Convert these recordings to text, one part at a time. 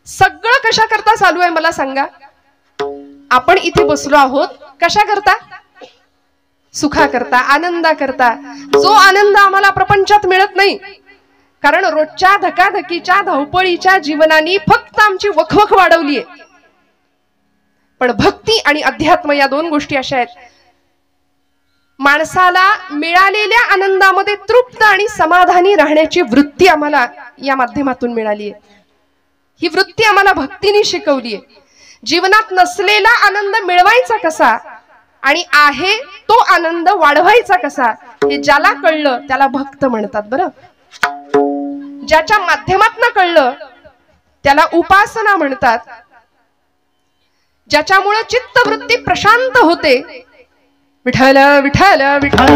सगळं कशा करता चालू आहे मला सांगा? आपण इथे बसलो आहोत कशा करता? सुखा करता, आनंदा करता. जो आनंद आम्हाला प्रपंचात मिळत नाही, कारण रोजच्या धकाधकीच्या धावपळीच्या जीवनाने फक्त आमची वखवख वाढवली आहे. पण भक्ती आणि अध्यात्म या दोन गोष्टी अशा आहेत, माणसाला मिळालेल्या आनंदामध्ये तृप्त आणि समाधानी राहण्याची वृत्ती आम्हाला या माध्यमातून मिळाली आहे. ही वृत्ती आम्हाला भक्तीने शिकवली आहे. जीवनात नसलेला आनंद मिळवायचा कसा आणि आहे तो आनंद वाढवायचा कसा, हे ज्याला कळलं त्याला भक्त म्हणतात. बरं, ज्याच्या माध्यमातून कळलं त्याला उपासना म्हणतात. ज्याच्यामुळे चित्तवृत्ती प्रशांत होते. विठ्ठल विठ्ठल विठ्ठल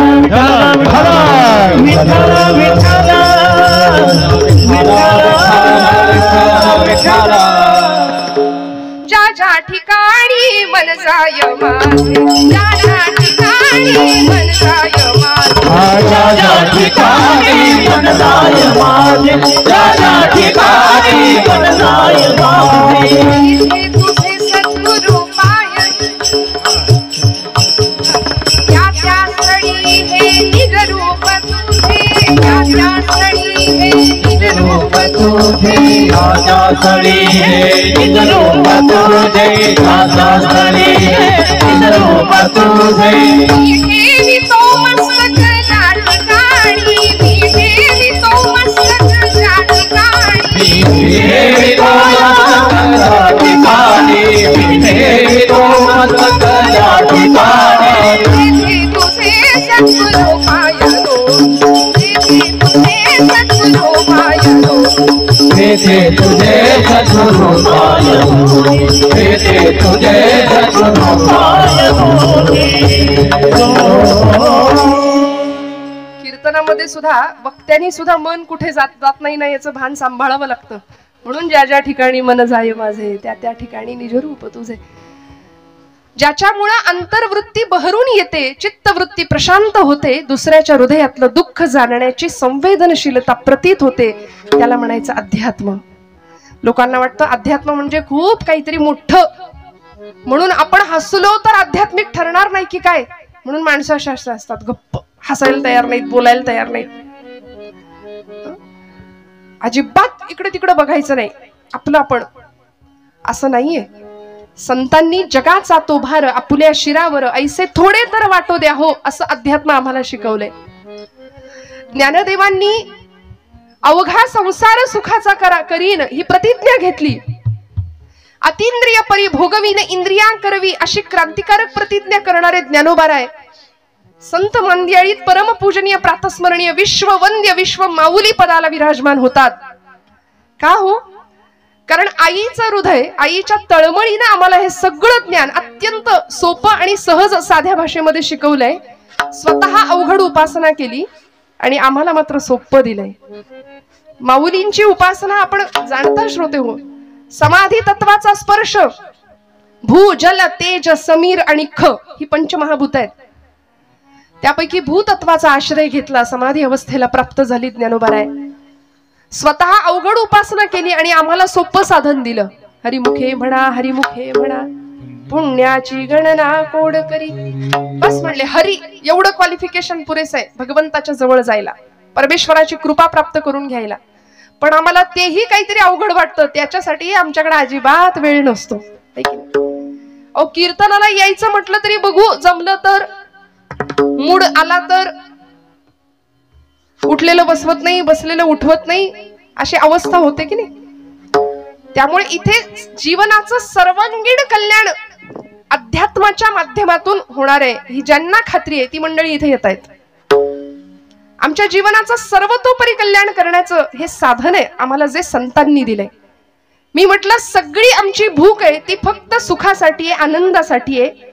ज्या ज्या ठिकाणी मन जाय माझे, ज्या ज्या ठिकाणी मन जाय माझे, ज्या ज्या ठिकाणी मन जाय माझे, ज्या ज्या ठिकाणी मन जाय माझे, तिथे तुझे सद्गुरु पाय, त्या त्या स्थळी हे निज रूप तुझे, त्या त्या स्थळी हे निज रूप तुझे, राजा स्थळी हे निज रूप तुझे, राजा स्थळी हे निज रूप तुझे. देवी तो मस्तक त्या ठिकाणी, देवी तो मस्तक त्या ठिकाणी, देवी तो मस्तक त्या ठिकाणी, देवी तो मस्तक त्या ठिकाणी, तिथे तुझे सद्गुरु पायलो, तिथे तुझे सद्गुरु पायलो, तेथे तुझे सद्गुरु पायलो, तेथे तुझे सद्गुरु पायलो. कीर्तनामध्ये सुद्धा वक्त्यांनी सुद्धा मन कुठे जात नाही ना याचं भान सांभाळावं लागतं. म्हणून ज्या ज्या ठिकाणी मन जाय माझे, त्या त्या ठिकाणी निज रूप तुझे. ज्याच्यामुळे अंतर्वृत्ती बहरून येते, चित्तवृत्ती प्रशांत होते, दुसऱ्याच्या हृदयातलं दुःख जाणण्याची संवेदनशीलता प्रतीत होते, त्याला म्हणायचं अध्यात्म. लोकांना वाटतं अध्यात्म म्हणजे खूप काहीतरी मोठं, म्हणून आपण हसलो तर आध्यात्मिक ठरणार नाही की काय, म्हणून माणसं अशा असतात, गप्प हसायला तयार नाहीत, बोलायला तयार नाहीत. अजिबात इकडे तिकडे बघायचं नाही, आपलं आपण. असं नाहीये. संतांनी जगाचा तो भार आपुल्या शिरावर ऐसे थोडे तर वाटो द्या हो, असं अध्यात्म आम्हाला शिकवलंय. ज्ञानदेवांनी अवघा संसार सुखाचा करीन ही प्रतिज्ञा घेतली. अतींद्रिय परी भोगवीन इंद्रिया करवी अशी क्रांतिकारक प्रतिज्ञा करणारे ज्ञानोबाराय संत मंदियाळीत परमपूजनीय प्रातस्मरणीय विश्ववंद्य विश्व माऊली पदाला विराजमान होतात. का हो? कारण आईचं हृदय, आईच्या तळमळीनं आम्हाला हे सगळं ज्ञान अत्यंत सोपं आणि सहज साध्या भाषेमध्ये शिकवलंय. स्वतः अवघड उपासना केली आणि आम्हाला मात्र सोपं दिलंय. माऊलींची उपासना आपण जाणता श्रोते हो, समाधी तत्वाचा स्पर्श, भू जल तेज समीर आणि ख ही पंचमहाभूत आहेत. त्यापैकी भूतत्वाचा आश्रय घेतला, समाधी अवस्थेला प्राप्त झाली ज्ञानोबाराय. स्वतः अवघड उपासना केली आणि आम्हाला सोपं साधन दिलं. हरिमुखे म्हणा, हरिमुखे म्हणा, पुण्याची गणना कोड करी. बस म्हणले हरी, एवढं क्वालिफिकेशन पुरेस आहे भगवंताच्या जवळ जायला, परमेश्वराची कृपा प्राप्त करून घ्यायला. पण आम्हाला तेही काहीतरी अवघड वाटतं, त्याच्यासाठी आमच्याकडे अजिबात वेळ नसतो. अहो, कीर्तनाला यायचं म्हटलं तरी बघू जमलं तर, मूड आला तर उठलेलं बसवत नाही, बसलेलं उठवत नाही, अशी अवस्था होते की नाही. त्यामुळे इथे जीवनाचं सर्वांगीण कल्याण अध्यात्माच्या माध्यमातून होणार आहे, ही ज्यांना खात्री आहे ती मंडळी इथे येत आहेत. आमच्या जीवनाचं सर्वतोपरी कल्याण करण्याचं हे साधन आहे आम्हाला जे संतांनी दिलंय. मी म्हटलं सगळी आमची भूक आहे ती फक्त सुखासाठी आहे, आनंदासाठी आहे.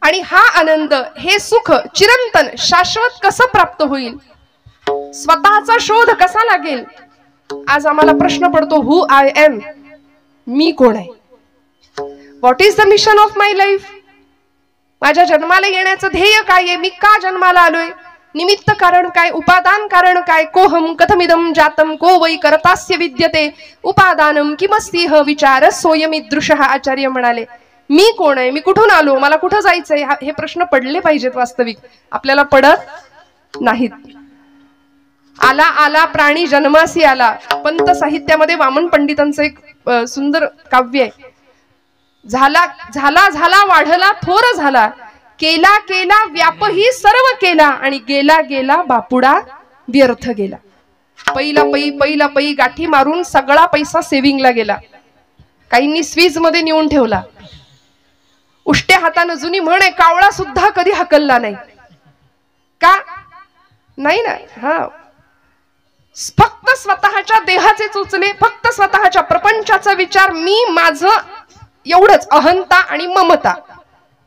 आणि हा आनंद, हे सुख चिरंतन शाश्वत कसं प्राप्त होईल, स्वतःचा शोध कसा लागेल. आज आम्हाला प्रश्न पडतो, हु आय एम, मी कोण आहे, what is the mission of my life. माझ्या जन्माला येण्याचं ध्येय काय आहे, मी का जन्माला आलोय, निमित्त कारण काय, उपादान कारण काय, कोहम कथमिदम जातम को वै करतास्य विद्यते उपादानम किमस्तिह विचार सोयमिदृशः. आचार्य म्हणाले मी कोण आहे, मी कुठून आलो, मला कुठं जायचंय, हे प्रश्न पडले पाहिजेत. वास्तविक आपल्याला पडत नाहीत. आला आला प्राणी जन्मासी आला. पंत साहित्यामध्ये वामन पंडितांचं एक सुंदर काव्य आहे. झाला झाला झाला वाढला थोर झाला, केला केला व्यापही सर्व केला, आणि गेला गेला बापुडा व्यर्थ गेला. पहिला पै गाठी मारून सगळा पैसा सेव्हिंगला गेला. काहींनी स्वीज मध्ये नेऊन ठेवला. उष्ट्या हातानं जुनी म्हण आहे, कावळा सुद्धा कधी हकलला नाही. का नाही ना. हा, फक्त स्वतःच्या देहाचे चोचले, फक्त स्वतःच्या प्रपंचाचा विचार, मी माझं एवढंच. अहंता आणि ममता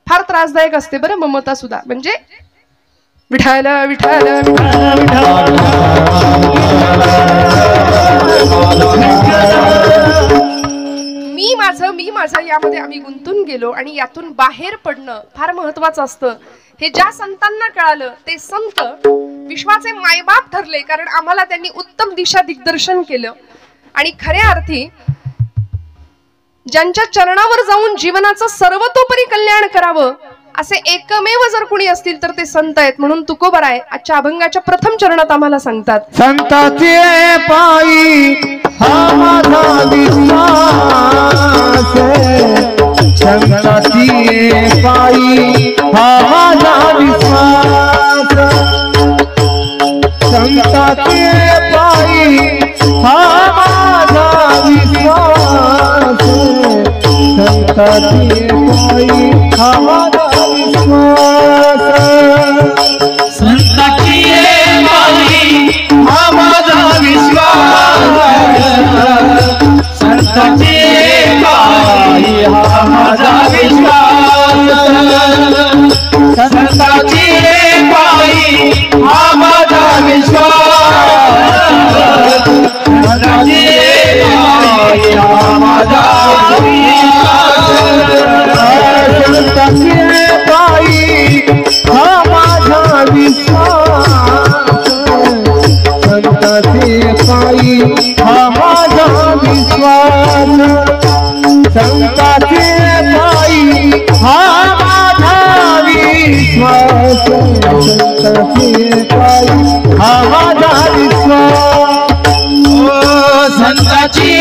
फार त्रासदायक असते बरं. ममता सुद्धा म्हणजे विठाल विठाल मी माझं यामध्ये आम्ही गुंतून गेलो, आणि यातून बाहेर पडणं फार महत्वाचं असतं. हे ज्या संतांना कळालं ते संत विश्वाचे मायबाप ठरले, कारण आम्हाला त्यांनी उत्तम दिशा दिग्दर्शन केलं. आणि खऱ्या अर्थी ज्यांच्या चरणावर जाऊन जीवनाचं सर्वतोपरी कल्याण करावं असे एकमेव जर कुणी असतील तर ते संत आहेत. म्हणून तुकोबराय आजच्या अभंगाच्या प्रथम चरणात आम्हाला सांगतात, संताचे पायी हा माझा विश्वास, संताचे पायी हा माझा विश्वास, संताचे पायी हा माझा विश्वास, संताचे पायी हा माझा विश्वास, संताचे पायी हा माझा विश्वास, संताचे पायी हा माझा विश्वास, संताचे पायी हा माझा विश्वास, संताचे पायी हा माझा संताचे पायी हा माझा विश्वास, संताचे पायी हा माझा विश्वास, संताचे पायी हा माझा विश्वास, संताचे पायी हा माझा विश्वास, संताचे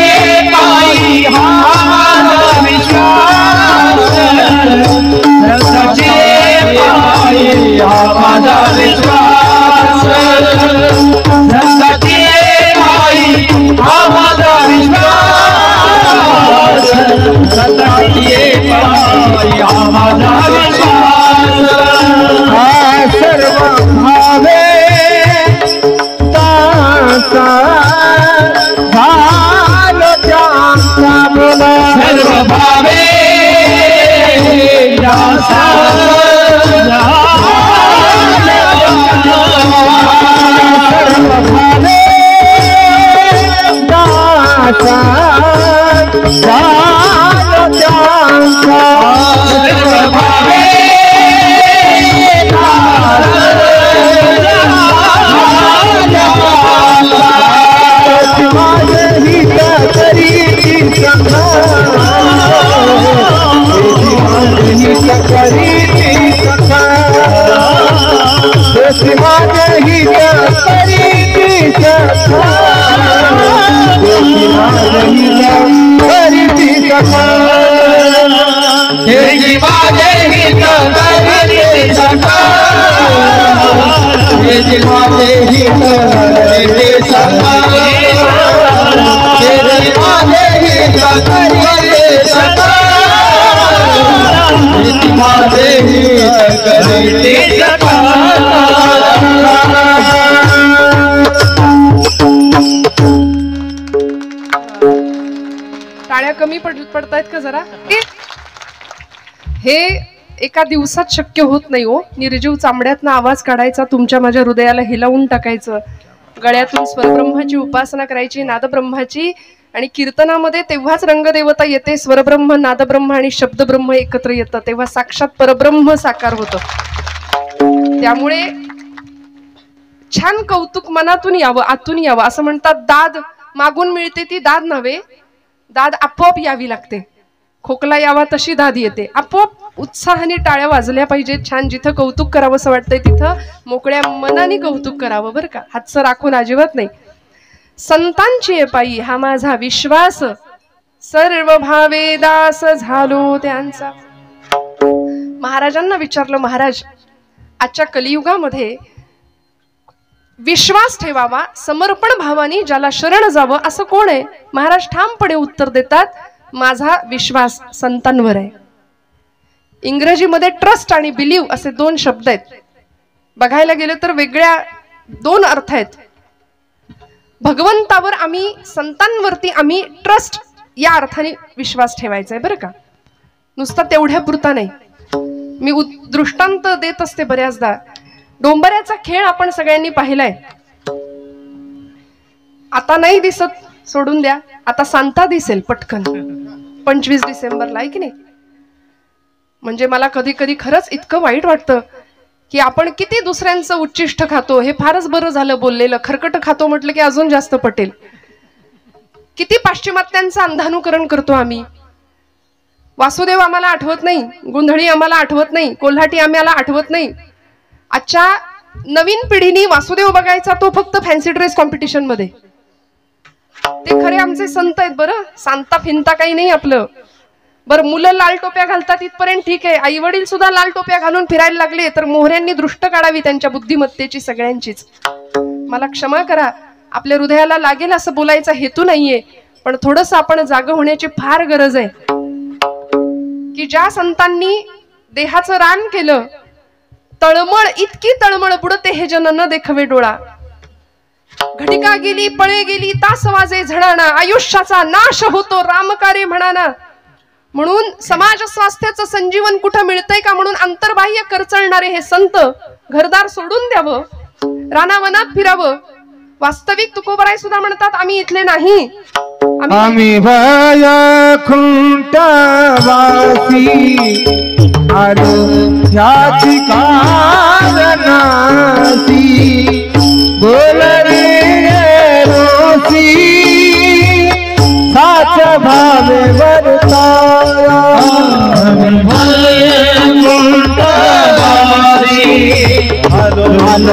पायी हा माझा विश्वास, संताचे पायी हा माझा विश्वास, संताचे पायी हा माझा विश्वास, संताचे पायी हा माझा विश्वास, हा सर्व भावे तासा झालो त्यांचा बोला, सर्व भावे दासा सर्व भावे दासा झालो त्यांचा, सर्व भावे माझे हित करी सखा, माझे हित करी सखा, माझे हित करी सखा, माझे हित करी सखा, माझे हित करी सखा, माझे हित करी सखा, टाळ्या कमी पडतायत का जरा? हे एका दिवसात शक्य होत नाही हो. निर्जीव चामड्यातनं आवाज काढायचा, तुमच्या माझ्या हृदयाला हिलावून टाकायचं, गळ्यातून स्वरब्रह्माची उपासना करायची, नादब्रह्माची, आणि कीर्तनामध्ये तेव्हाच रंगदेवता येते. स्वरब्रह्म, नादब्रह्म आणि शब्दब्रह्म एकत्र येतं, तेव्हा साक्षात परब्रह्म साकार होतं. त्यामुळे छान कौतुक मनातून यावं, आतून यावं. असं म्हणतात, दाद मागून मिळते ती दाद नव्हे, दाद आपोआप यावी लागते. खोकला यावा तशी दाद येते. आपोआप उत्साहाने टाळ्या वाजल्या पाहिजेत. छान जिथं कौतुक करावं असं वाटतंय तिथं मोकळ्या मनाने कौतुक करावं बरं का, हातचं राखून अजिबात नाही. संतांची पायी हा माझा विश्वास, सर्व भावे दास झालो त्यांचा. महाराजांना विचारलं, महाराज आजच्या कलियुगामध्ये विश्वास ठेवावा, समर्पण भावाने ज्याला शरण जावं असं कोण आहे? महाराज ठामपणे उत्तर देतात, माझा विश्वास संतांवर आहे. इंग्रजीमध्ये ट्रस्ट आणि बिलीव असे दोन शब्द आहेत. बघायला गेलं तर वेगळ्या दोन अर्थ आहेत. भगवंतावर आम्ही, संतांवरती आम्ही ट्रस्ट या अर्थाने विश्वास ठेवायचा आहे बरं का, नुसता तेवढ्या पुरता नाही. मी दृष्टांत देत असते बऱ्याचदा. डोंबऱ्याचा खेळ आपण सगळ्यांनी पाहिलाय. आता नाही दिसत, सोडून द्या. आता सांता दिसेल पटकन 25 डिसेंबरला, आहे की नाही? म्हणजे मला कधी कधी खरंच इतकं वाईट वाटतं की आपण किती दुसऱ्यांचं उच्चिष्ट खातो. हे फारच बरं झालं बोललेलं. खरकट खातो म्हटलं की अजून जास्त पटेल. किती पाश्चिमात्यांचं अंधानुकरण करतो आम्ही. वासुदेव आम्हाला आठवत नाही, गोंधळी आम्हाला आठवत नाही, कोल्हाटी आम्हाला आठवत नाही. आजच्या नवीन पिढीने वासुदेव बघायचा तो फक्त फॅन्सी ड्रेस कॉम्पिटिशन मध्ये. ते खरे आमचे संत आहेत बरं, सांता फिंता काही नाही आपलं. बरं, मुलं लाल टोप्या घालतात इथपर्यंत ठीक आहे, आई वडील सुद्धा लाल टोप्या घालून फिरायला लागले तर मोहऱ्यांनी दृष्ट काढावी त्यांच्या बुद्धिमत्तेची सगळ्यांचीच. मला क्षमा करा, आपल्या हृदयाला लागेल असं बोलायचा हेतू नाहीये, पण थोडस आपण जाग होण्याची फार गरज आहे. की ज्या संतांनी देहाचं रान केलं, तळमळ इतकी तळमळ बुडते हे जन न देखवे डोळा. घटिका गेली, पळे गेली, तास वाजे झणाना, आयुष्याचा नाश होतो रामकार्य म्हणाना. म्हणून समाज स्वास्थ्याचं संजीवन कुठं मिळतंय का म्हणून अंतर्बाह्य करचळणारे हे संत घरदार सोडून द्यावं, रानावनात फिरावं. वास्तविक तुकोबराय सुद्धा म्हणतात, आम्ही इथले नाही, आम्ही वैकुंठवासी आलो ह्याची कारणासी. बोल रे रोसी साच भावे वर्ताया. आम्ही वैकुंठवासी आलो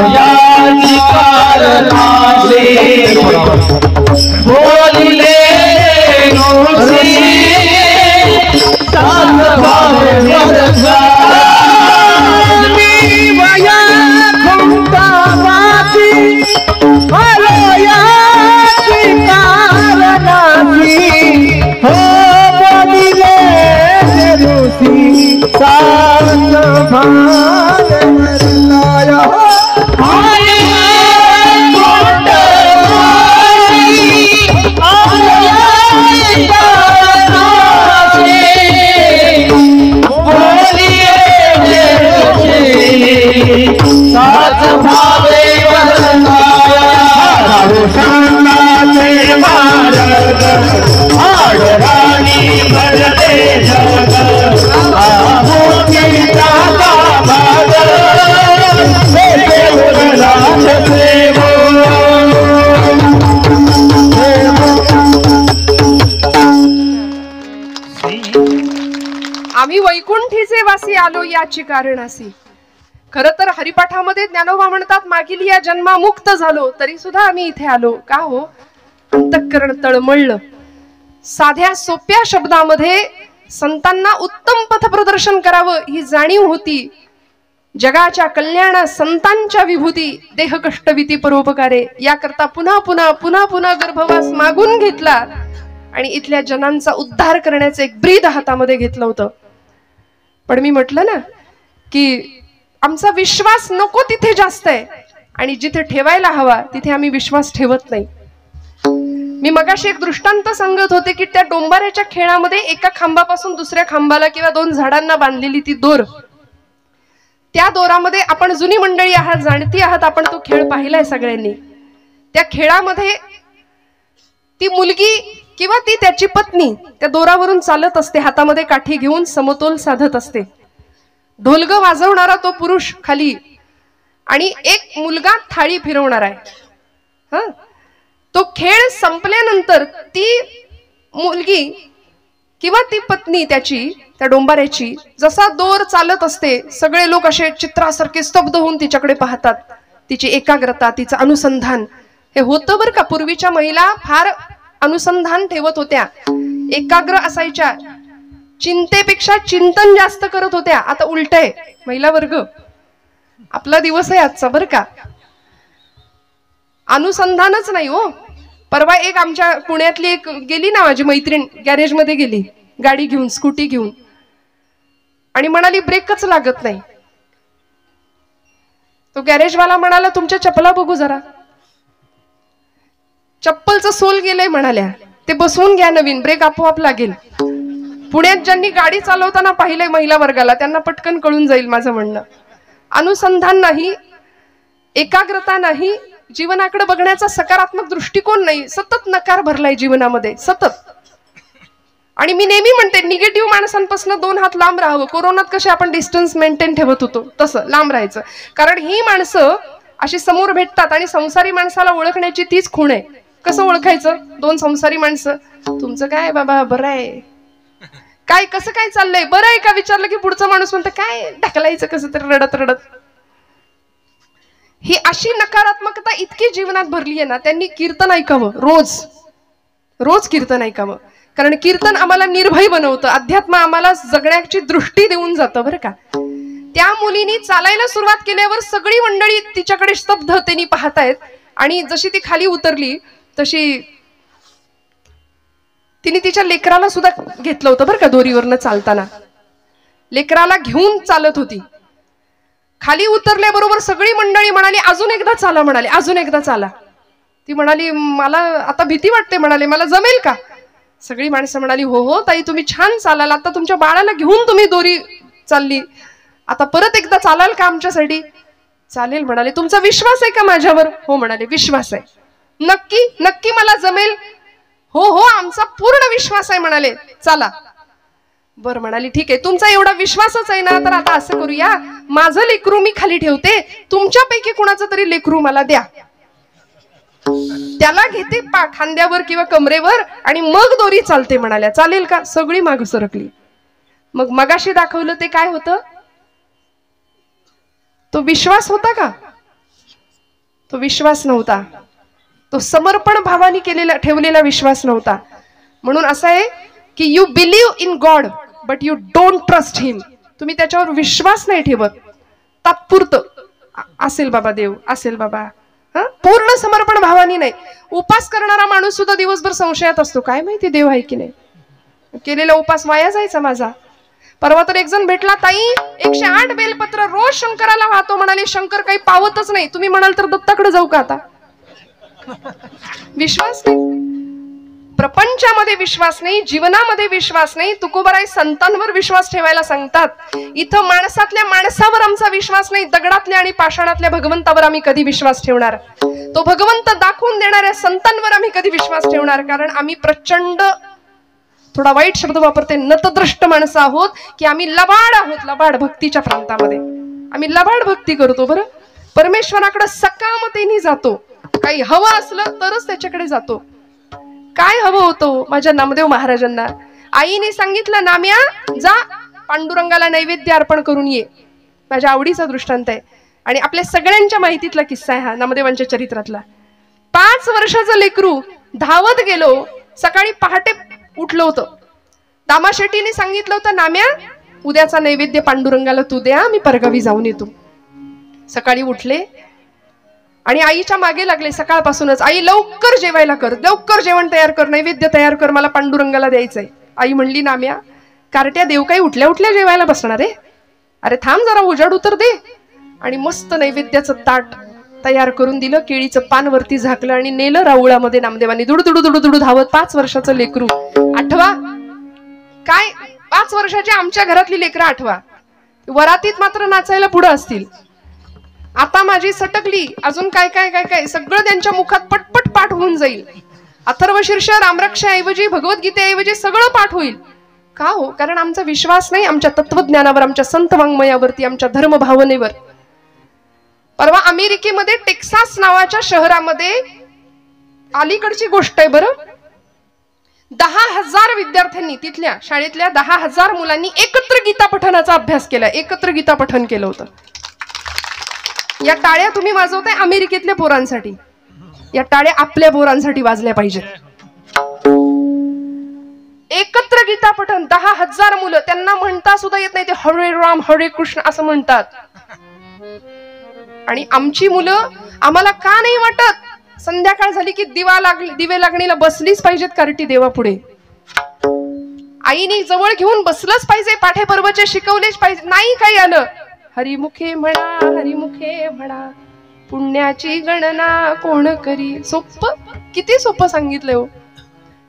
ह्याची कारणासी. बोलिले रोसी साच भावे वर्ताया. आम्ही वैकुंठीचे वासी आलो याची कारणासी. खर तर हरिपाठामध्ये ज्ञानोबा म्हणतात, मागील या जन्मा मुक्त झालो तरी सुद्धा आम्ही इथे आलो. का हो? अंतःकरण तळमळलं. साध्या सोप्या शब्दामध्ये संतांना उत्तम पथप्रदर्शन करावं ही जाणीव होती. जगाच्या कल्याणा संतांच्या विभूती, देह कष्टविती परोपकारे, याकरता पुन्हा पुन्हा पुन्हा पुन्हा गर्भवास मागून घेतला आणि इथल्या जनांचा उद्धार करण्याचं एक ब्रीद हातामध्ये घेतलं होतं. पण मी म्हटलं ना की आमचा विश्वास नको तिथे जास्त आहे आणि जिथे ठेवायला हवा तिथे आम्ही विश्वास ठेवत नाही. मी मगाशी एक दृष्टांत सांगत होते की त्या डोंबाऱ्याच्या खेळामध्ये एका खांबापासून दुसऱ्या खांबाला किंवा दोन झाडांना बांधलेली ती दोर, त्या दोरामध्ये आपण जुनी मंडळी आहात, जाणती आहात, आपण तो खेळ पाहिलाय सगळ्यांनी. त्या खेळामध्ये ती मुलगी किंवा ती त्याची पत्नी त्या दोरावरून चालत असते, हातामध्ये काठी घेऊन समतोल साधत असते. ढोलग वाजवणारा तो पुरुष खाली आणि एक मुलगा थाळी फिरवणार आहे. तो खेळ संपल्यानंतर ती मुलगी किंवा ती पत्नी त्याची, त्या डोंबाऱ्याची, जसा दोर चालत असते सगळे लोक असे चित्रासारखे स्तब्ध होऊन तिच्याकडे पाहतात. तिची एकाग्रता, तिचं अनुसंधान हे होतं बरं का. पूर्वीच्या महिला फार अनुसंधान ठेवत होत्या, एकाग्र असायच्या, चिंतेपेक्षा चिंतन जास्त करत होत्या. आता उलट आहे, महिला वर्ग आपला दिवस आहे आजचा बरं का. अनुसंधानच नाही हो. परवा एक आमच्या पुण्यातली एक गेली ना माझी मैत्रीण, गॅरेज मध्ये गेली गाडी घेऊन, स्कूटी घेऊन, आणि म्हणाली ब्रेकच लागत नाही. तो गॅरेजवाला म्हणाला तुमच्या चपला बघू जरा. चप्पलचं सोल गेलंय म्हणाल्या, ते बसवून घ्या नवीन, ब्रेक आपोआप लागेल. पुण्यात ज्यांनी गाडी चालवताना पाहिलंय महिला वर्गाला त्यांना पटकन कळून जाईल माझं म्हणणं. अनुसंधान नाही, एकाग्रता नाही, जीवनाकडे बघण्याचा सकारात्मक दृष्टिकोन नाही, सतत नकार भरलाय जीवनामध्ये सतत. आणि मी नेहमी म्हणते निगेटिव्ह माणसांपासून 2 हात लांब राहावं. कोरोनात कसे आपण डिस्टन्स मेंटेन ठेवत होतो तसं लांब राहायचं. कारण ही माणसं अशी समोर भेटतात आणि संसारी माणसाला ओळखण्याची तीच खूण आहे. कसं ओळखायचं? 2 संसारी माणसं, तुमचं काय बाबा, बरं आहे काय, कसं काय चाललंय, बरं आहे का विचारलं की पुढचा माणूस म्हणतं काय, ढकलायचं कसं तरी रडत रडत. ही अशी नकारात्मकता इतकी जीवनात भरली आहे ना. त्यांनी कीर्तन ऐकावं, रोज रोज कीर्तन ऐकावं. कारण कीर्तन आम्हाला निर्भय बनवतं, अध्यात्म आम्हाला जगण्याची दृष्टी देऊन जातं बरं का. त्या मुलीनी चालायला सुरुवात केल्यावर सगळी मंडळी तिच्याकडे स्तब्धतेने पाहतायत. आणि जशी ती खाली उतरली तशी तिने तिच्या लेकराला सुद्धा घेतलं होतं बरं का. दोरीवरनं चालताना लेकराला घेऊन चालत होती. खाली उतरल्याबरोबर सगळी मंडळी म्हणाली अजून एकदा चाला, म्हणाले अजून एकदा चाला. ती म्हणाली मला आता भीती वाटते, म्हणाले मला जमेल का. सगळी माणसं म्हणाली हो हो ताई तुम्ही छान चालाल, आता तुमच्या बाळाला घेऊन तुम्ही दोरी चालली, आता परत एकदा चालाल का आमच्यासाठी. चालेल म्हणाले. तुमचा विश्वास आहे का माझ्यावर. हो म्हणाले विश्वास आहे. नक्की नक्की मला जमेल. हो हो आमचा पूर्ण विश्वास आहे म्हणाले. चला. बर म्हणाली ठीक आहे, तुमचा एवढा विश्वासच आहे ना, तर आता असं करूया, माझं लेकरू मी खाली ठेवते, तुमच्यापैकी कुणाचं तरी लेकरू मला द्या, त्याला घेते खांद्यावर किंवा कमरेवर आणि मग दोरी चालते म्हणाल्या. चालेल का. सगळी माग सरकली. मग मगाशी दाखवलं ते काय होतं, तो विश्वास होता का. तो विश्वास नव्हता, तो समर्पण भावाने केलेला ठेवलेला विश्वास नव्हता. म्हणून असं आहे की you believe in God but you don't trust him. तुम्ही त्याच्यावर विश्वास नाही ठेवत, तात्पुरतं असेल बाबा देव, असेल बाबा, पूर्ण समर्पण भावानी नाही. उपास करणारा माणूस सुद्धा दिवसभर संशयात असतो, काय माहिती देव आहे की नाही, केलेला उपास वाया जायचा माझा. परवा तर एक जण भेटला, ताई 108 बेलपत्र रोज शंकराला वाहतो म्हणाले, शंकर काही पावतच नाही. तुम्ही म्हणाल तर दत्ताकडे जाऊ का आता. विश्वास नाही, प्रपंचामध्ये विश्वास नाही, जीवनामध्ये विश्वास नाही. तुकोबाराय संतांवर विश्वास ठेवायला सांगतात. इथं माणसातल्या माणसावर आमचा विश्वास नाही, दगडातल्या आणि पाषाणातल्या भगवंतावर आम्ही कधी विश्वास ठेवणार. तो भगवंत दाखवून देणाऱ्या संतांवर आम्ही कधी विश्वास ठेवणार. कारण आम्ही प्रचंड, थोडा वाईट शब्द वापरते, नतद्रष्ट माणसं आहोत की आम्ही लबाड आहोत. लबाड भक्तीच्या प्रांतामध्ये आम्ही लबाड भक्ती करतो. बरं परमेश्वराकडे सकामतेने जातो, काही हवं असलं तरच त्याच्याकडे जातो. काय हवं होतं माझ्या नामदेव महाराजांना. आईने सांगितलं नाम्या जा पांडुरंगाला नैवेद्य अर्पण करून ये. माझ्या आवडीचा दृष्टांत आहे आणि आपल्या सगळ्यांच्या माहितीतला किस्सा आहे हा, नामदेवांच्या चरित्रातला. 5 वर्षाचं लेकरू धावत गेलो, सकाळी पहाटे उठलं होतं. दामाशेट्टीने सांगितलं होतं नाम्या उद्याचा नैवेद्य पांडुरंगाला तू द्या, मी परगावी जाऊन येतो. सकाळी उठले आणि आईच्या मागे लागले सकाळपासूनच, आई लवकर जेवायला कर, लवकर जेवण तयार कर, नैवेद्य तयार कर, मला पांडुरंगाला द्यायचंय. आई म्हणली नाम्या कार्ट्या देव काही उठल्या उठल्या जेवायला बसणार आहे, अरे थांब जरा उजाड उतर दे. आणि मस्त नैवेद्याचं ताट तयार करून दिलं, केळीचं पान वरती झाकलं आणि नेलं राऊळामध्ये नामदेवांनी. दुडू दुडू दुडू धावत. 5 वर्षाचं लेकरू. आठवा काय, 5 वर्षाची आमच्या घरातली लेकरं आठवा, वरातीत मात्र नाचायला पुढे असतील. आता माझी सटकली, अजून काय काय काय काय सगळं त्यांच्या मुखात पटपट पाठ होऊन जाईल. अथर्वशीर्ष रामरक्षाऐवजी भगवद्गीतेऐवजी सगळं पाठ होईल. का हो, कारण आमचा विश्वास नाही आमच्या तत्वज्ञानावर, आमच्या संत वाङ्मयावरती, आमच्या धर्म भावनेवर. परवा अमेरिकेमध्ये टेक्सास नावाच्या शहरामध्ये, अलीकडची गोष्ट आहे बरं, 10,000 विद्यार्थ्यांनी, तिथल्या शाळेतल्या 10,000 मुलांनी एकत्र गीता पठणाचा अभ्यास केला, एकत्र गीता पठण केलं होतं. या टाळ्या तुम्ही वाजवताय अमेरिकेतल्या पोरांसाठी, या टाळ्या आपल्या पोरांसाठी वाजल्या पाहिजेत. एकत्र गीता पठण 10,000 मुलं, त्यांना म्हणता सुद्धा येत नाही, ते हरे राम हरे कृष्ण असं म्हणतात. आणि आमची मुलं, आम्हाला का नाही वाटत संध्याकाळ झाली की दिवे लागणीला बसलीच पाहिजेत कार्टी देवापुढे, आईने जवळ घेऊन बसलंच पाहिजे, पाठे पर्वचे शिकवलेच पाहिजे. नाही काही आलं, हरिमुखे म्हणा हरिमुखे म्हणा, पुण्याची गणना कोण करी. सोपं, किती सोपं सांगितलंय हो.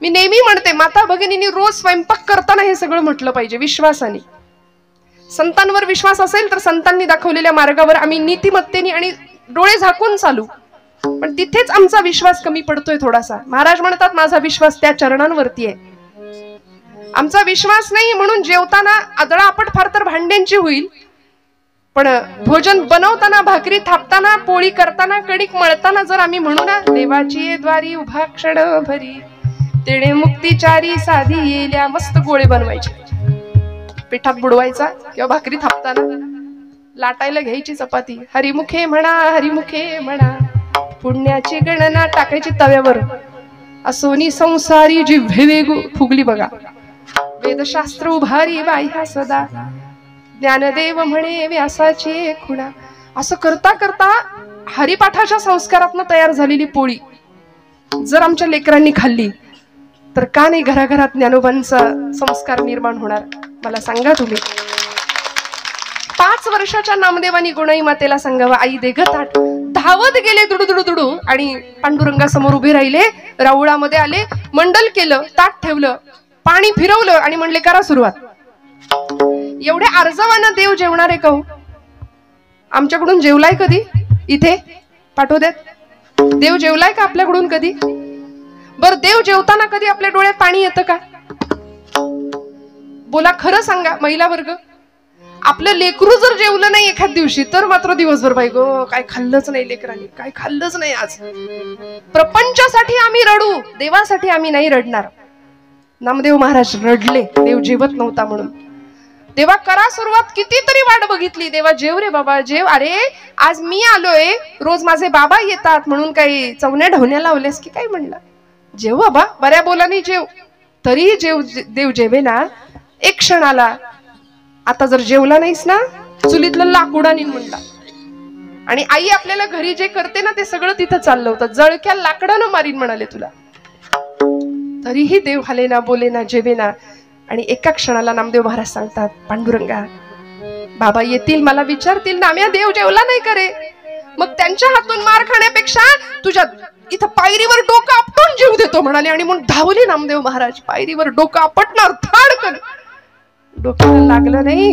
मी नेहमी म्हणते, माता भगिनींनी रोज स्वयंपाक करताना हे सगळं म्हटलं पाहिजे विश्वासाने. संतांवर विश्वास असेल तर संतांनी दाखवलेल्या मार्गावर आम्ही नीतिमत्तेने आणि डोळे झाकून चालू. पण तिथेच आमचा विश्वास कमी पडतोय थोडासा. महाराज म्हणतात, माझा विश्वास त्या चरणांवरती आहे. आमचा विश्वास नाही म्हणून जेवताना आदळापट फार तर भांड्यांची होईल, पण भोजन बनवताना, भाकरी थापताना, पोळी करताना, कणिक मळताना जर आम्ही म्हणू ना, देवाची द्वारी उभा क्षण भरी, तेणे मुक्तीचारी साधी येल्या, मस्त गोळे बनवायचे, पिठात बुडवायचा, किंवा भाकरी थापताना लाटायला घ्यायची चपाती, हरिमुखे म्हणा हरिमुखे म्हणा, पुण्याची गणना टाकायची तव्यावर, असोनी संसारी जिव्हे वेगू फुगली बघा, वेदशास्त्र उभारी बाह्या सदा, ज्ञानदेव म्हणे व्यासाची खुणा. असं करता करता हरिपाठाच्या संस्कारातनं तयार झालेली पोळी जर आमच्या लेकरांनी खाल्ली तर का नाही घराघरात ज्ञानोबांचा संस्कार निर्माण होणार. मला सांगा तुम्ही. 5 वर्षाच्या नामदेवानी गुणाई मातेला सांगावं, आई दे ग ताट. धावत गेले दुडू दुडू दुडू आणि पांडुरंगासमोर उभे राहिले, राऊळामध्ये आले, मंडल केलं, ताट ठेवलं, पाणी फिरवलं आणि म्हणले करा सुरुवात. एवढे अर्जवाना देव जेवणार आहे का हो? आमच्याकडून जेवलाय कधी? इथे पाठवू देत. देव जेवलाय का आपल्याकडून कधी? बर, देव जेवताना कधी आपल्या डोळ्यात पाणी येतं का? बोला, खरं सांगा महिला वर्ग. आपलं लेकरू जर जेवलं नाही एखाद दिवशी तर मात्र दिवसभर बाई गो काय खाल्लंच नाही लेकरांनी, काय खाल्लंच नाही आज. प्रपंचासाठी आम्ही रडू, देवासाठी आम्ही नाही रडणार. नामदेव महाराज रडले देव जेवत नव्हता म्हणून. देवा करा सुरुवात, कितीतरी वाट बघितली, देवा जेव रे बाबा जेव. अरे आज मी आलोय, रोज माझे बाबा येतात म्हणून काही चवण्या ढवण्या लावलेस की काय? म्हणलं जेव बाबा, बऱ्या बोलानी जेव. तरीही जेव, देव जेवे ना एक क्षणाला. आता जर जेवला नाहीस ना चुलीतलं लाकूड आणीन म्हणला. आणि आई आपल्याला घरी जे करते ना ते सगळं तिथं चाललं होतं, जळक्या लाकडानं मारीन म्हणाले तुला. तरीही देव हाले ना बोले ना जेवे ना. आणि एका क्षणाला नामदेव महाराज सांगतात, पांडुरंगा बाबा येतील, मला विचारतील, नाम्या देव जेवला नाही करे. मग त्यांच्या हातून मार खाण्यापेक्षा तुझ्या इथं पायरीवर डोकं आपटून जीव देतो म्हणाले. आणि म्हणून धावले नामदेव महाराज, पायरीवर डोकं आपटणार, थाडकन. डोक्याला लागलं नाही,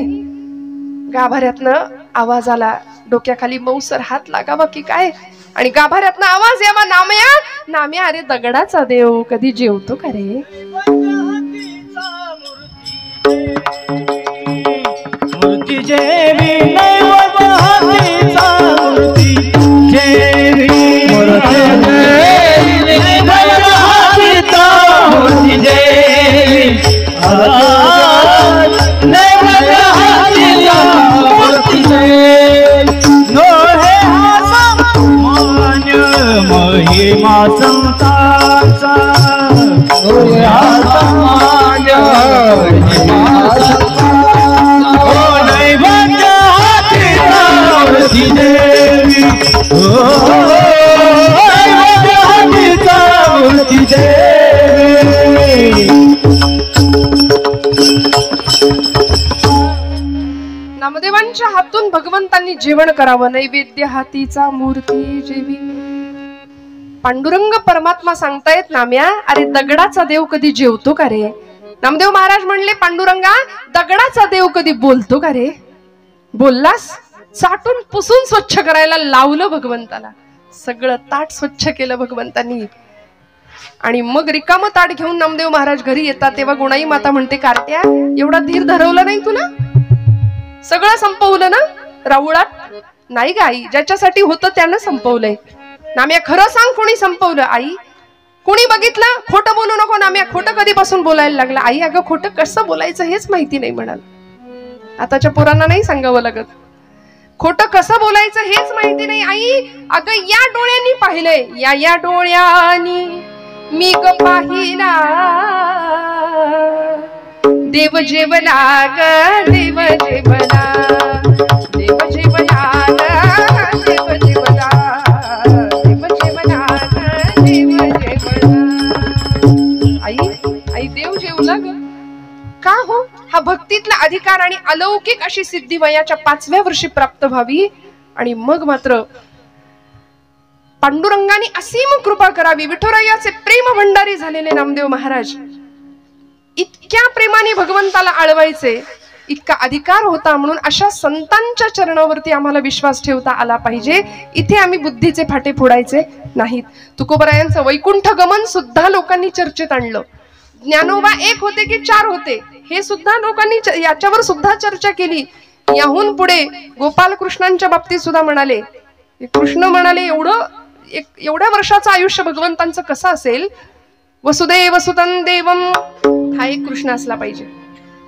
गाभाऱ्यातनं आवाज आला, डोक्याखाली मऊसर हात लागावा की काय. आणि गाभाऱ्यातनं आवाज यावा, नाम्या नाम्या, अरे दगडाचा देव कधी जेवतो का रे? मूर्ती जेवी नैवतीचा, मूर्ती जेवी मूर्ती जेवी नैवतीचा, मूर्ती जेवी नैवतीचा, मूर्ती जेवी नो हे सामान्य महिमा संतांचा, नो हे सामान्य नामदेवांच्या हातून भगवंतांनी जेवण करावं. नैवेद्य हातीचा मूर्ती जेवी. पांडुरंग परमात्मा सांगतायत, नाम्या अरे दगडाचा देव कधी जेवतो का रे? नामदेव महाराज म्हणले, पांडुरंगा दगडाचा देव कधी बोलतो का रे? बोललास? चाटून पुसून स्वच्छ करायला लावलं भगवंताला. सगळं ताट स्वच्छ केलं भगवंतांनी. आणि मग रिकामं ताट घेऊन नामदेव महाराज घरी येतात. तेव्हा गुणाई माता म्हणते, कार्ट्या एवढा धीर धरवला नाही तुला? सगळं संपवलं ना राऊळात? नाही ग आई, ज्याच्यासाठी होतं त्यानं संपवलंय. नाम्या खरं सांग, कोणी संपवलं? आई कोणी बघितलं? खोटं बोलू नको. नाम्या खोटं कधीपासून बोलायला लागला? आई अगं खोटं कसं बोलायचं हेच माहिती नाही म्हणाल. आताच्या पोरांना नाही सांगावं लागत, खोटं कसं बोलायचं हेच माहिती नाही. आई अगं या डोळ्यांनी पाहिलंय, या डोळ्यांनी मी ग पाहिला देव जेवला ग, देव जेवला, देव जेवला ग, देव जेवला, देव जेवला ग, देव जेवला. आई देव जेवला ग का हो? हा भक्तीतला अधिकार आणि अलौकिक अशी सिद्धी वयाच्या 5व्या वर्षी प्राप्त व्हावी आणि मग मात्र पांडुरंगाने असीम कृपा करावी. विठुरायाचे प्रेम भंडारी झालेले नामदेव महाराज इतक्या प्रेमाने भगवंताला आळवायचे, इतका अधिकार होता. म्हणून अशा संतांच्या चरणावरती आम्हाला विश्वास ठेवता आला पाहिजे. इथे आम्ही बुद्धीचे फाटे फोडायचे नाहीत. तुकोबरायांचं वैकुंठ गमन सुद्धा लोकांनी चर्चेत आणलं. ज्ञानोबा एक होते की 4 होते हे सुद्धा लोकांनी याच्यावर सुद्धा चर्चा केली. याहून पुढे गोपाल कृष्णांच्या बाबतीत सुद्धा म्हणाले, कृष्ण म्हणाले एवढ्या वर्षाचं आयुष्य भगवंतांचं कसं असेल? वसुदेव सुतं देवम हा एक कृष्ण असला पाहिजे.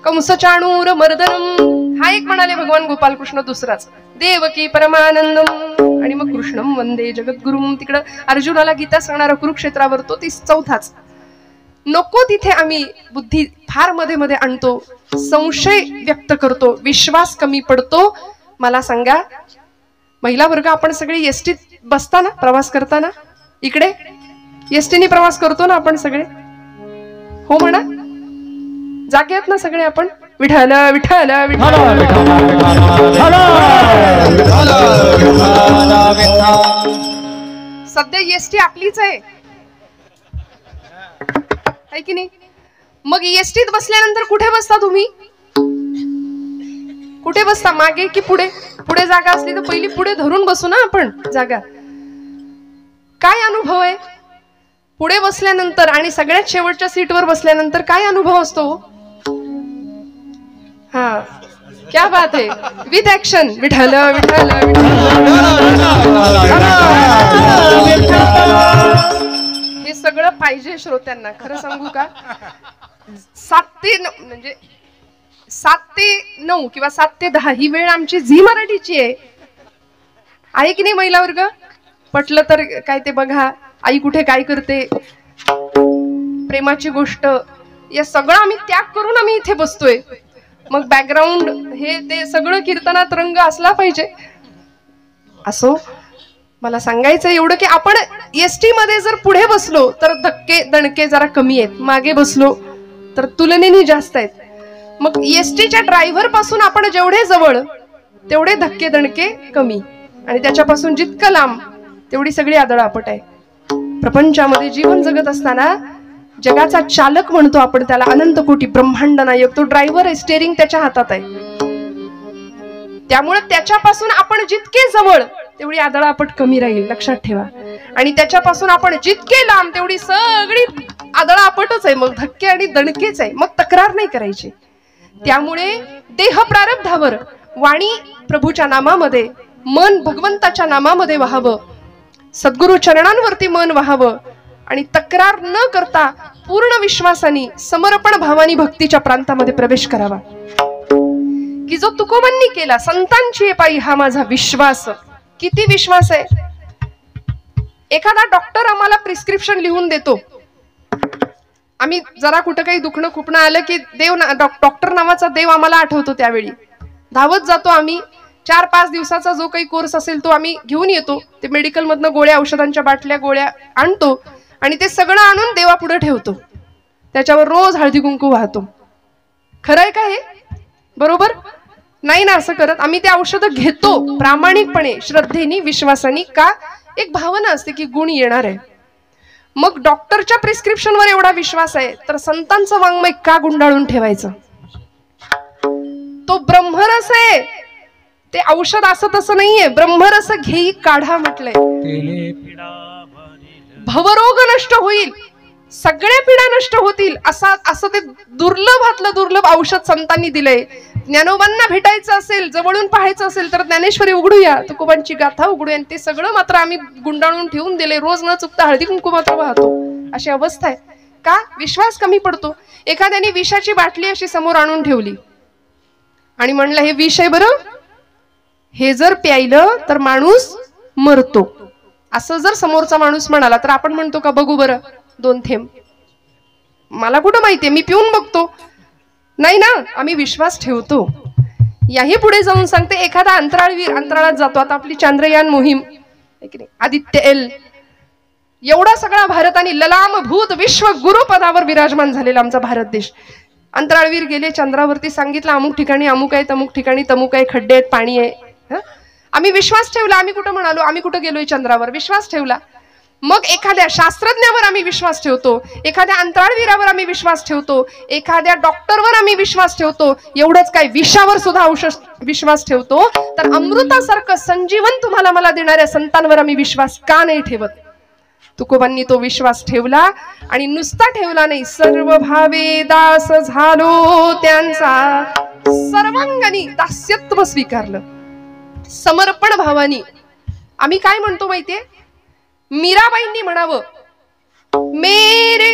कंस चाणूर मर्दनम हा एक म्हणाले भगवान गोपाल कृष्ण. दुसराच देवकी परमानंदम आणि मग कृष्णम वंदे जगद्गुरुम. तिकडं अर्जुनाला गीता सांगणारा कुरुक्षेत्रावर तो 4थाच. नको तिथे आम्ही बुद्धी फार मध्ये मध्ये आणतो, संशय व्यक्त करतो, विश्वास कमी पडतो. मला सांगा, महिला वर्ग आपण सगळे एसटीत बसताना प्रवास करताना, इकडे एसटीने प्रवास करतो ना आपण सगळे? हो म्हणा, जागे आहेत ना सगळे आपण? विठ्ठल विठ्ठल सध्या एसटी आपलीच आहे की नाही? मग एसटीत बसल्यानंतर कुठे बसता तुम्ही? कुठे बसता, मागे की पुढे? पुढे जागा असली तर पहिली पुढे धरून बसू ना आपण जागा. काय अनुभव आहे पुढे बसल्यानंतर आणि सगळ्यात शेवटच्या सीटवर बसल्यानंतर? काय अनुभव असतो? हा, क्या बात आहे. With action. विठ्ठल विठ्ठल हे सगळं पाहिजे श्रोत्यांना. खरं सांगू का, 7 ते 9 म्हणजे 7 ते 9 किंवा 7 ते 10 ही वेळ आमची झी मराठीची आहे की नाही महिला वर्ग? पटलं तर काय ते बघा, आई कुठे काय करते, प्रेमाची गोष्ट, या सगळं आम्ही त्याग करून आम्ही इथे बसतोय. मग बॅकग्राऊंड हे ते सगळं कीर्तनात रंग असला पाहिजे. असो, मला सांगायचं एवढं की आपण एसटी मध्ये जर पुढे बसलो तर धक्के दणके जरा कमी आहेत, मागे बसलो तर तुलनेने जास्त आहेत. मग एसटीच्या ड्रायव्हर पासून आपण जेवढे जवळ तेवढे धक्के दणके कमी, आणि त्याच्यापासून जितकं लांब तेवढी सगळी आदळआपट आहे. प्रपंचामध्ये जीवन जगत असताना जगाचा चालक म्हणतो आपण त्याला, अनंत कोटी ब्रह्मांड नायक. तो ड्रायव्हर आहे, स्टेरिंग त्याच्या हातात आहे. त्यामुळे त्याच्यापासून आपण जितके जवळ तेवढी आदळआपट कमी राहील, लक्षात ठेवा. आणि त्याच्यापासून आपण जितके लांब तेवढी सगळी आदळआपटच आहे, मग धक्के आणि दणकेच आहे. मग तक्रार नाही करायची. त्यामुळे देह प्रारब्धावर वाणी प्रभूच्या नामामध्ये, मन भगवंताच्या नामामध्ये व्हावं, सद्गुरु चरणांवरती मन व्हावं आणि तक्रार न करता पूर्ण विश्वासाने समर्पण भावानी भक्तीच्या प्रांतामध्ये प्रवेश करावा. की जो तुकोबांनी केला, संतांची पायी हा माझा विश्वास. किती विश्वास आहे? एखादा डॉक्टर आम्हाला प्रिस्क्रिप्शन लिहून देतो, आम्ही जरा कुठं काही दुखणं खुपणं आलं की डॉक्टर नावाचा देव आम्हाला आठवतो. त्यावेळी धावत जातो आम्ही. 4-5 दिवसाचा जो काही कोर्स असेल तो आम्ही घेऊन येतो. ते मेडिकल मधनं गोळ्या, औषधांच्या बाटल्या, गोळ्या आणतो आणि ते सगळं आणून देवापुढे ठेवतो. त्याच्यावर रोज हळदी कुंकू वाहतो. खरंय का हे? बरोबर नाही ना? असं करत आम्ही ते औषधं घेतो प्रामाणिकपणे, श्रद्धेने, विश्वासाने. का? एक भावना असते की गुण येणार आहे. मग डॉक्टरच्या प्रिस्क्रिप्शनवर एवढा विश्वास आहे तर संतांचं वाङ्मय का गुंडाळून ठेवायचं? तो ब्रह्मरस आहे, ते औषध असं तसं नाहीये. ब्रह्मरस घेई काढा म्हटलंय. भवरोग नष्ट होईल, सगळ्या पीडा नष्ट होतील, असं ते दुर्लभातलं दुर्लभ औषध संतांनी दिलंय. ज्ञानोबांना भेटायचं असेल, जवळून पाहायचं असेल तर ज्ञानेश्वरी उघडूया, तुकोबांची गाथा उघडूया. ते सगळं मात्र आम्ही गुंडाळून ठेवून दिले. रोज न चुकता हळदी कुंकू मात्र वाहतो. अशी अवस्था आहे. का? विश्वास कमी पडतो. एखाद्याने विषाची बाटली अशी समोर आणून ठेवली आणि म्हणलं हे विष आहे बरं, हे जर प्यायलं तर माणूस मरतो, असं जर समोरचा माणूस म्हणाला तर आपण म्हणतो का बघू बरं 2 थेंब? मला कुठं माहितीये, मी पिऊन बघतो. नाही ना, आम्ही विश्वास ठेवतो. याही पुढे जाऊन सांगते, एखादा अंतराळवीर अंतराळात जातो. आता आपली चांद्रयान मोहीम, आदित्य एल, एवढा सगळा भारत आणि ललाम भूत विश्व गुरु पदावर विराजमान झालेला आमचा भारत देश. अंतराळवीर गेले चंद्रावरती, सांगितलं अमुक ठिकाणी अमुक आहे, तमुक ठिकाणी तमुक आहे, खड्डे आहेत, पाणी आहे. आम्ही विश्वास ठेवला. आम्ही कुठं म्हणालो आम्ही कुठं गेलोय चंद्रावर? विश्वास ठेवला. मग एखाद्या शास्त्रज्ञावर आम्ही विश्वास ठेवतो, एखाद्या अंतराळवीरावर आम्ही विश्वास ठेवतो, एखाद्या डॉक्टरवर आम्ही विश्वास ठेवतो. एवढंच काय, विषावर सुद्धा औषध विश्वास ठेवतो. तर अमृतासारखं संजीवन तुम्हाला मला देणाऱ्या संतांवर आम्ही विश्वास का नाही ठेवत? तुकोबांनी तो विश्वास ठेवला आणि नुसता ठेवला नाही, सर्व भावे दास झालो त्यांचा, सर्वांगानी दास्यत्व स्वीकारलं, समर्पण भावानी. आम्ही काय म्हणतो माहितीये, मीराबाईंनी म्हणावं, मेरे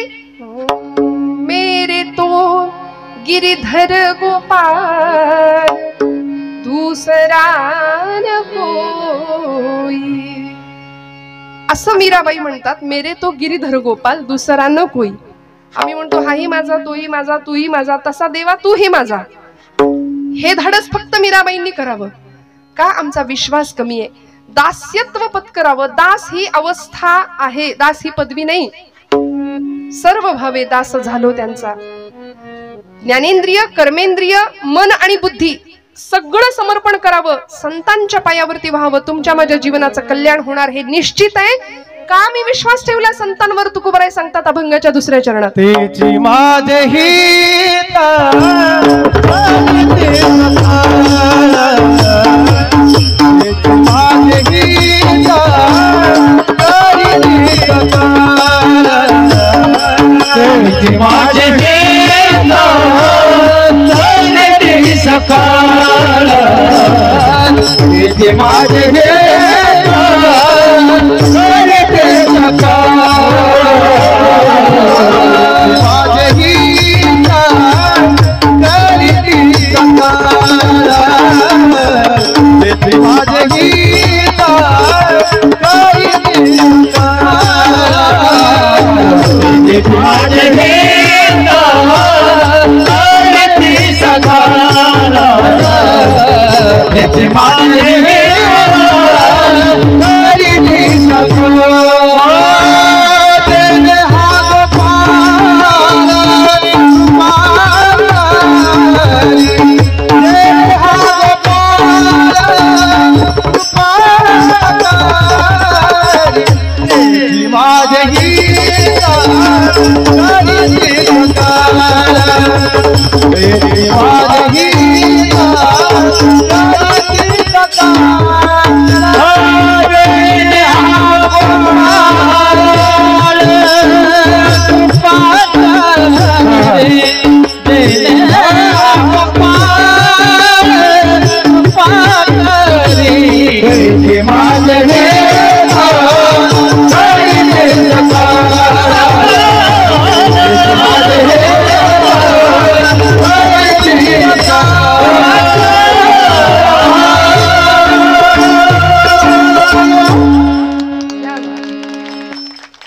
मेरे तो गिरिधर गोपाल दूसरा न कोई, असं मीराबाई म्हणतात. मेरे तो गिरिधर गोपाल दुसरा न कोई. आम्ही म्हणतो हाही माझा, तोही माझा, तूही माझा, तसा देवा तूही माझा. हे धाडस फक्त मीराबाईंनी करावं. का? आमचा विश्वास कमी आहे. दास्यत्व पत्करावं. दास ही अवस्था आहे, दास ही पदवी नाही. सर्व भावे दास झालो त्यांचा. ज्ञानेंद्रिय, कर्मेंद्रिय, मन आणि बुद्धी सगळं समर्पण करावं, संतांच्या पायावरती व्हावं. तुमच्या माझ्या जीवनाचं कल्याण होणार हे निश्चित आहे. का? मी विश्वास ठेवला संतांवर. तुकोबाराय सांगतात अभंगाच्या 2ऱ्या चरणात, तेची माझे हित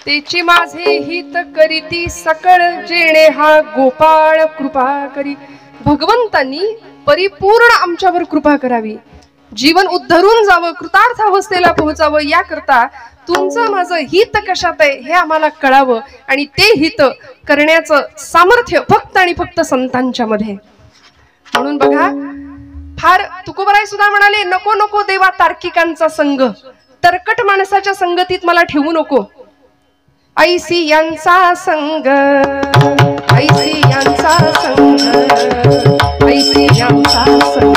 तेची माझे हित करीती सकळ जेणे हा गोपाळ कृपा करी. भगवंतांनी परिपूर्ण आमच्यावर कृपा करावी, जीवन उद्धरून जावं, कृतार्थ अवस्थेला पोहोचावं. याकरता तुमचं माझं हित कशात आहे हे आम्हाला कळावं आणि ते हित करण्याचं सामर्थ्य फक्त आणि फक्त संतांच्या मध्ये. म्हणून बघा, फार तुकोबाराय सुद्धा म्हणाले, नको नको देवा तार्किकांचा संग, तरकट माणसाच्या संगतीत मला ठेवू नको. ऐसी यांचा संग, ऐसी यांचा संग, ऐसी यांचा संग,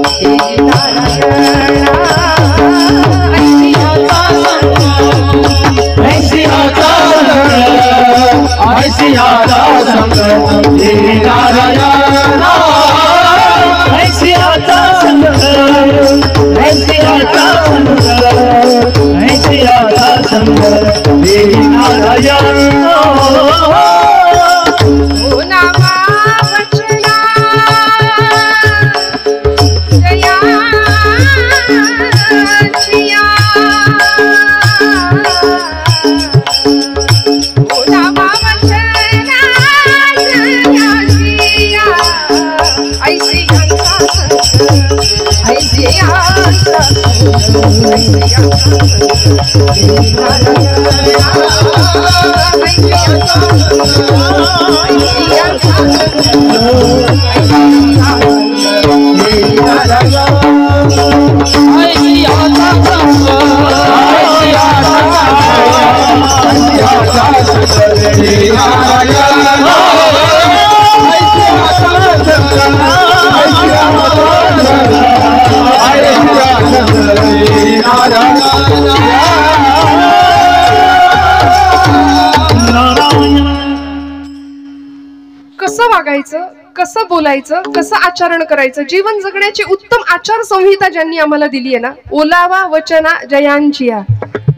हे नारायणा. ऐसी यांचा संग, ऐसी यांचा संग, ऐसी यांचा संग, हे नारायणा. कसं वागायचं, कसं बोलायचं, कसं आचरण करायचं, जीवन जगण्याची उत्तम आचार संहिता ज्यांनी आम्हाला दिली आहे ना, ओलावा वचना जयांचिया,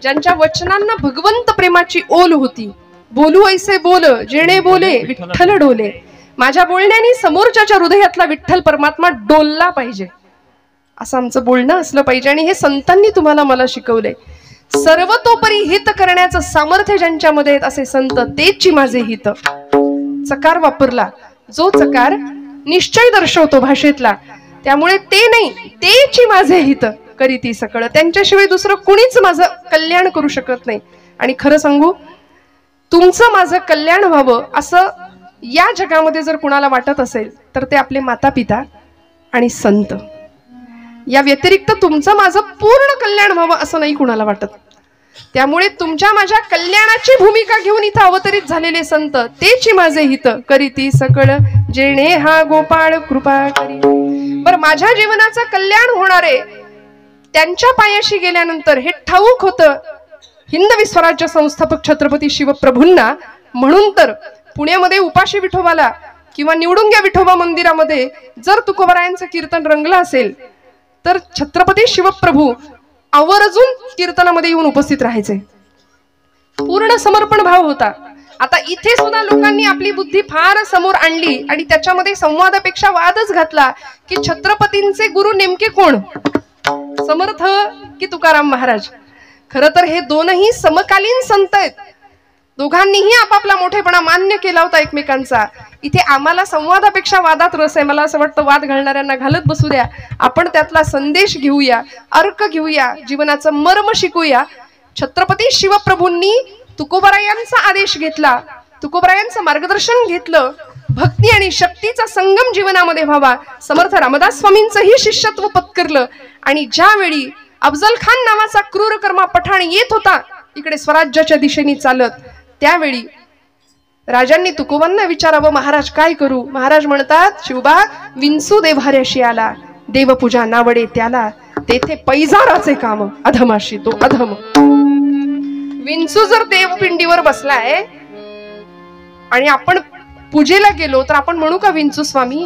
ज्यांच्या वचनांना भगवंत प्रेमाची ओल होती. बोलू ऐसे बोल जेणे बोले विठ्ठल डोले. माझ्या बोलण्याने समोरच्या हृदयातला विठ्ठल परमात्मा डोलला पाहिजे, असं आमचं बोलणं असलं पाहिजे. आणि हे संतांनी तुम्हाला मला शिकवलंय. सर्वतोपरी हित करण्याचं सामर्थ्य ज्यांच्यामध्ये आहेत असे संत, तेची माझे हित. चकार वापरला, जो चकार निश्चय दर्शवतो भाषेतला, त्यामुळे ते नाही, तेची माझे हित करीती सकळ. त्यांच्याशिवाय दुसरं कुणीच माझं कल्याण करू शकत नाही. आणि खरं सांगू, तुमचं माझं कल्याण व्हावं असं या जगामध्ये जर कुणाला वाटत असेल तर ते आपले माता पिता आणि संत. या व्यतिरिक्त तुमचं माझं पूर्ण कल्याण व्हावं असं नाही कुणाला वाटत. त्यामुळे तुमच्या माझ्या कल्याणाची भूमिका घेऊन इथं अवतरित झालेले संत, तेची माझे हित करीती सकळ जेणे हा गोपाळ कृपा करी. बरं, माझ्या जीवनाचं कल्याण होणारे त्यांच्या पायाशी गेल्यानंतर हे ठाऊक होतं हिंदवी स्वराज्य संस्थापक छत्रपती शिवप्रभूंना. म्हणून तर पुण्यामध्ये उपाशी विठोबाला किंवा निवडुंग्या विठोबा मंदिरामध्ये जर तुकोबारायांचं कीर्तन रंगलं असेल तर छत्रपती शिवप्रभू आवर्जून कीर्तनामध्ये येऊन उपस्थित राहायचे. पूर्ण समर्पण भाव होता. आता इथे सुद्धा लोकांनी आपली बुद्धी फार समोर आणली आणि त्याच्यामध्ये संवादापेक्षा वादच घातला की छत्रपतींचे गुरु नेमके कोण, समर्थ की तुकाराम महाराज. खरं तर हे दोनही समकालीन संत आहेत. दोघांनीही आपापला मोठेपणा मान्य केला होता एकमेकांचा. इथे आम्हाला संवादापेक्षा वादात रस आहे. मला असं वाटतं वाद घालणाऱ्यांना घालत बसू द्या, आपण त्यातला संदेश घेऊया, अर्क घेऊया, जीवनाचं मर्म शिकूया. छत्रपती शिवप्रभूंनी तुकोबारायांचा आदेश घेतला, तुकोबारायांचं मार्गदर्शन घेतलं. भक्ती आणि शक्तीचा संगम जीवनामध्ये व्हावा. समर्थ रामदास स्वामींचंही शिष्यत्व पत्करलं. आणि ज्यावेळी अफजल खान नावाचा क्रूरकर्मा पठाण येत होता इकडे स्वराज्याच्या दिशेने चालत, त्यावेळी राजांनी तुकोबांना विचारावं, महाराज काय करू. महाराज म्हणतात, शिवबा विंचू देव्हाऱ्याशी आला, देवपूजा नावडे त्याला, तेथे पैजाराचे काम अधमाशी तो अधम. विंचू जर देवपिंडीवर बसलाय आणि आपण पूजेला गेलो तर आपण म्हणू का, विंचू स्वामी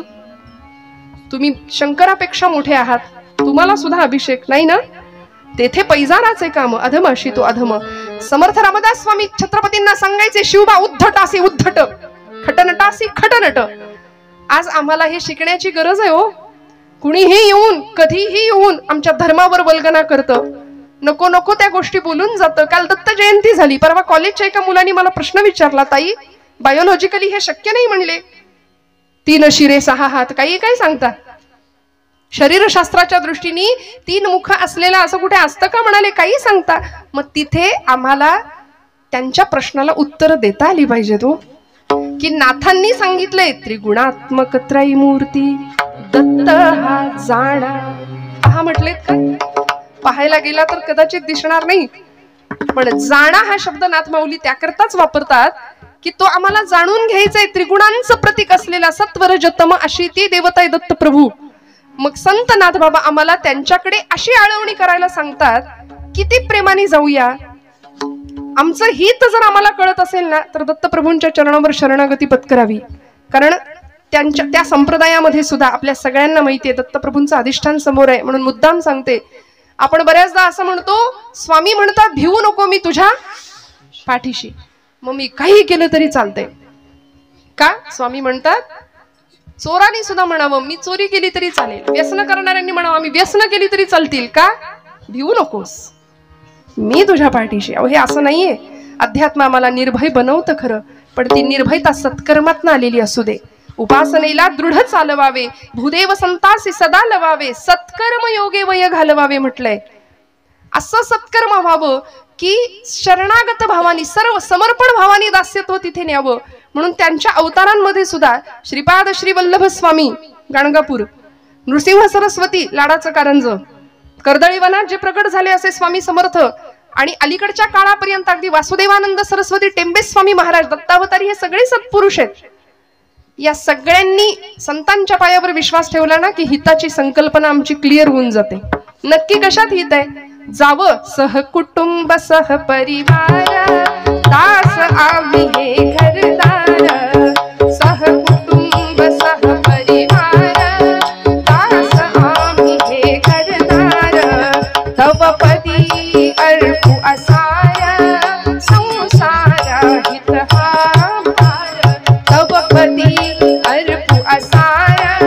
तुम्ही शंकरापेक्षा मोठे आहात, तुम्हाला सुद्धा अभिषेक नाही ना, तेथे पैजाराचे काम अधमाशी तो अधम. समर्थ रामदास स्वामी छत्रपतींना सांगायचे, शिवबा उद्धटासी उद्धट, खटनटासी खटनट. आज आम्हाला हे शिकण्याची गरज आहे हो. कुणीही येऊन कधीही येऊन आमच्या धर्मावर वल्गना करतं, नको नको त्या गोष्टी बोलून जातं. काल दत्त जयंती झाली, परवा कॉलेजच्या एका मुलांनी मला प्रश्न विचारला, ताई बायोलॉजिकली हे शक्य नाही म्हणले, 3 शिरे 6 हात, काही काय सांगता. शरीरशास्त्राच्या दृष्टीने 3 मुख असलेला असं कुठे असतं का म्हणाले, काही सांगता. मग तिथे आम्हाला त्यांच्या प्रश्नाला उत्तर देता आली पाहिजे तो, की नाथांनी सांगितलंय त्रिगुणात्मक त्रयमूर्ती दत्त हा जाणा. पहा म्हटलेत का, पाहायला गेला तर कदाचित दिसणार नाही, पण जाणा हा शब्द नाथ माऊली त्याकरताच वापरतात की तो आम्हाला जाणून घ्यायचंय. त्रिगुणांचं प्रतीक असलेला सत्वर जतम अशी ती देवता आहे दत्त प्रभू. मग संत नाथ बाबा आम्हाला त्यांच्याकडे अशी आळवणी करायला सांगतात, किती प्रेमाने जाऊया. आमचं हित जर आम्हाला कळत असेल ना तर दत्तप्रभूंच्या चरणावर शरणागती पत्करावी. कारण त्या संप्रदायामध्ये सुद्धा आपल्या सगळ्यांना माहिती आहे दत्तप्रभूंचं अधिष्ठान समोर आहे. म्हणून मुद्दाम सांगते, आपण बऱ्याचदा असं म्हणतो, स्वामी म्हणतात भिवू नको मी तुझ्या पाठीशी, मग मी काही केलं तरी चालतंय का. स्वामी म्हणतात चोरांनी सुद्धा म्हणावं मी चोरी केली तरी चालेल, व्यसन करणाऱ्यांनी म्हणावं आम्ही व्यसन केली तरी चालतील का, भिवू नकोस मी तुझ्या पाठीशी. अहो हे असं नाहीये. अध्यात्म आम्हाला निर्भय बनवतं खरं, पण ती निर्भयता सत्कर्मातनं आलेली असू दे, उपासनेला दृढ चालवावे, भूदेव संतासी सदा लवावे, सत्कर्म योगे वय घालवावे म्हटलंय. असं सत्कर्म व्हावं की शरणागत भावानी, सर्व समर्पण भावानी दास्यत्व तिथे न्यावं. म्हणून त्यांच्या अवतारांमध्ये सुद्धा श्रीपाद श्री वल्लभ स्वामी गाणगापूर, नृसिंह सरस्वती लाडाचं कारंज, कर्दळीवनात जे प्रकट झाले असे स्वामी समर्थ, आणि अलीकडच्या काळापर्यंत अगदी वासुदेवानंद सरस्वती टेंबे स्वामी महाराज, दत्तावतारी, हे सगळे सत्पुरुष आहेत. या सगळ्यांनी संतांच्या पायावर विश्वास ठेवला ना की हिताची संकल्पना आमची क्लिअर होऊन जाते. नक्की कशात हित आहे? जावं सहकुटुंब सहपरिवार, दास आम्ही हे घरदार, सहकुटुंब सहपरिवार, दास आम्ही हे घरदार, तव पदी अर्पू असार, संसार हित हा भार, तव पदी अर्पू असार,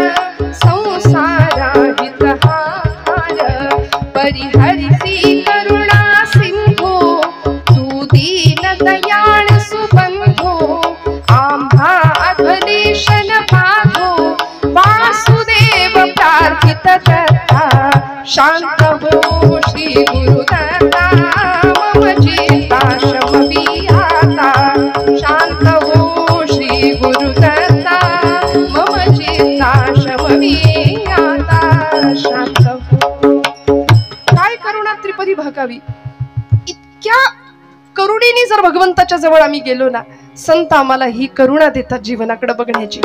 संसार हित हा भार, परिहरिसी करुणा सिंधू, तू दीन दयाळ सुबंधू, आम्हा अधलेशन बाधो, वासुदेव प्रार्थित करता, शांत हो श्री गुरुदत्ता, मम चित्ता शमवी आता, शांत हो श्री गुरुदत्ता, मम चित्ता शमवी आता, शांत हो. काय करुणा त्रिपदी भागावी. इतक्या करुणेने जर भगवंताच्या जवळ आम्ही गेलो ना, संत आम्हाला ही करुणा देतात जीवनाकडे बघण्याची,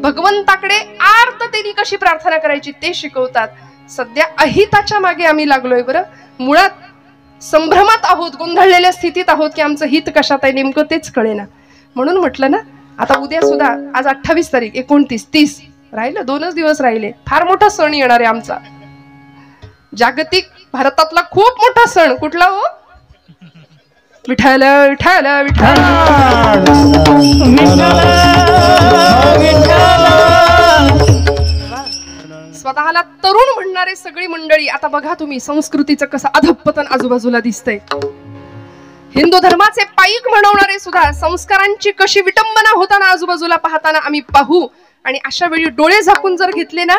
भगवंताकडे आर्ततेने कशी प्रार्थना करायची ते शिकवतात. सध्या अहिताच्या मागे आम्ही लागलोय बरं. मुळात संभ्रमात आहोत, गोंधळलेल्या स्थितीत आहोत की आमचं हित कशात आहे नेमकं तेच कळेना. म्हणून म्हटलं ना, आता उद्या सुद्धा, आज 28 तारीख, 29, 30 राहिलं, 2च दिवस राहिले. फार मोठा सण येणार आहे आमचा, जागतिक भारतातला खूप मोठा सण. कुठला हो? विठ्ठल विठ्ठल विठ्ठल. स्वतःला तरुण म्हणणारे सगळी मंडळी, आता बघा तुम्ही संस्कृतीचं कसं अधपतन आजूबाजूला दिसतंय. हिंदू धर्माचे पाईक म्हणवणारे सुद्धा संस्कारांची कशी विटंबना होताना आजूबाजूला पाहताना आम्ही पाहू. आणि अशा वेळी डोळे झाकून जर घेतले ना,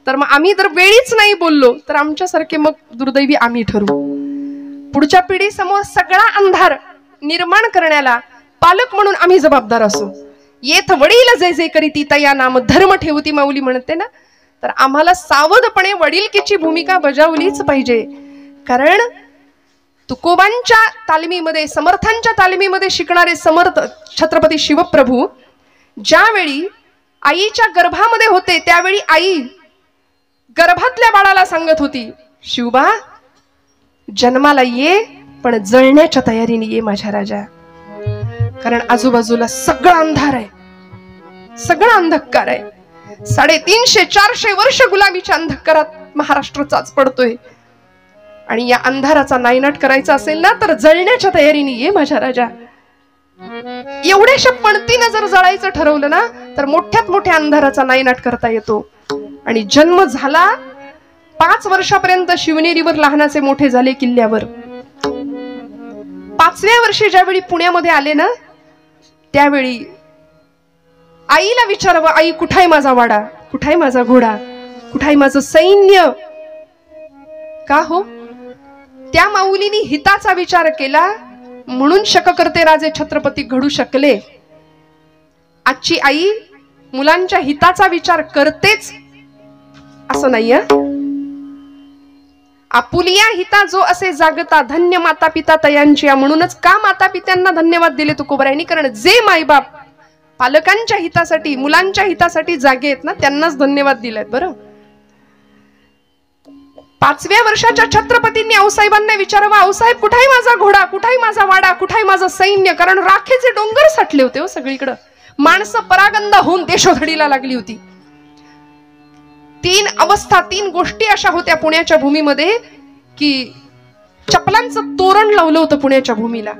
तर मग आम्ही जर वेळीच नाही बोललो तर आमच्यासारखे मग दुर्दैवी आम्ही ठरू. पुढच्या पिढी समोर सगळा अंधार निर्माण करण्याला पालक म्हणून आम्ही जबाबदार असू. येथ वडील जे जे करीती तया नाम धर्म ठेवती माऊली म्हणते ना, तर आम्हाला सावधपणे वडीलकीची भूमिका बजावलीच पाहिजे. कारण तुकोबांच्या तालमीमध्ये, समर्थांच्या तालमीमध्ये शिकणारे समर्थ छत्रपती शिवप्रभू ज्यावेळी आईच्या गर्भामध्ये होते, त्यावेळी आई गर्भातल्या बाळाला सांगत होती, शिवबा जन्माला ये पण जळण्याच्या तयारीने ये माझ्या राजा. कारण आजूबाजूला सगळा अंधार आहे, सगळा अंधकार आहे. 350-400 वर्ष गुलामीच्या अंधकारात महाराष्ट्र चाच पडतोय. आणि या अंधाराचा नायनाट करायचा असेल ना, तर जळण्याच्या तयारीने ये माझ्या राजा. एवढ्याशा पणतीनं जर जळायचं ठरवलं ना, तर मोठ्यात मोठ्या अंधाराचा नायनाट करता येतो. आणि जन्म झाला, 5 वर्षापर्यंत शिवनेरीवर लहानाचे मोठे झाले किल्ल्यावर. 5व्या वर्षी ज्यावेळी पुण्यामध्ये आले ना, त्यावेळी आईला विचारावं, आई कुठाय माझा वाडा, कुठाय माझा घोडा, कुठाय माझं सैन्य. का हो? त्या माऊलीनी हिताचा विचार केला म्हणून शककर्ते राजे छत्रपती घडू शकले. आजची आई मुलांच्या हिताचा विचार करतेच असं नाहीये. आपुलिया हिता जो असे जागता, धन्य माता पिता तयांची. म्हणूनच का माता पित्यांना धन्यवाद दिले तुकोबारायांनी? कारण जे मायबाप पालकांच्या हितासाठी, मुलांच्या हितासाठी जागे आहेत ना, त्यांनाच धन्यवाद दिलेत. बरं, 5व्या वर्षाच्या छत्रपतींनी आऊसाहेबांना विचारावं, आऊसाहेब कुठाय माझा घोडा, कुठाय माझा वाडा, कुठाय माझं सैन्य. कारण राखेचे डोंगर साठले होते हो सगळीकडे. माणसं परागंदा होऊन देशोधडीला लागली होती. 3 अवस्था, 3 गोष्टी अशा होत्या पुण्याच्या भूमीमध्ये की चपलांचं तोरण लावलं होतं पुण्याच्या भूमीला.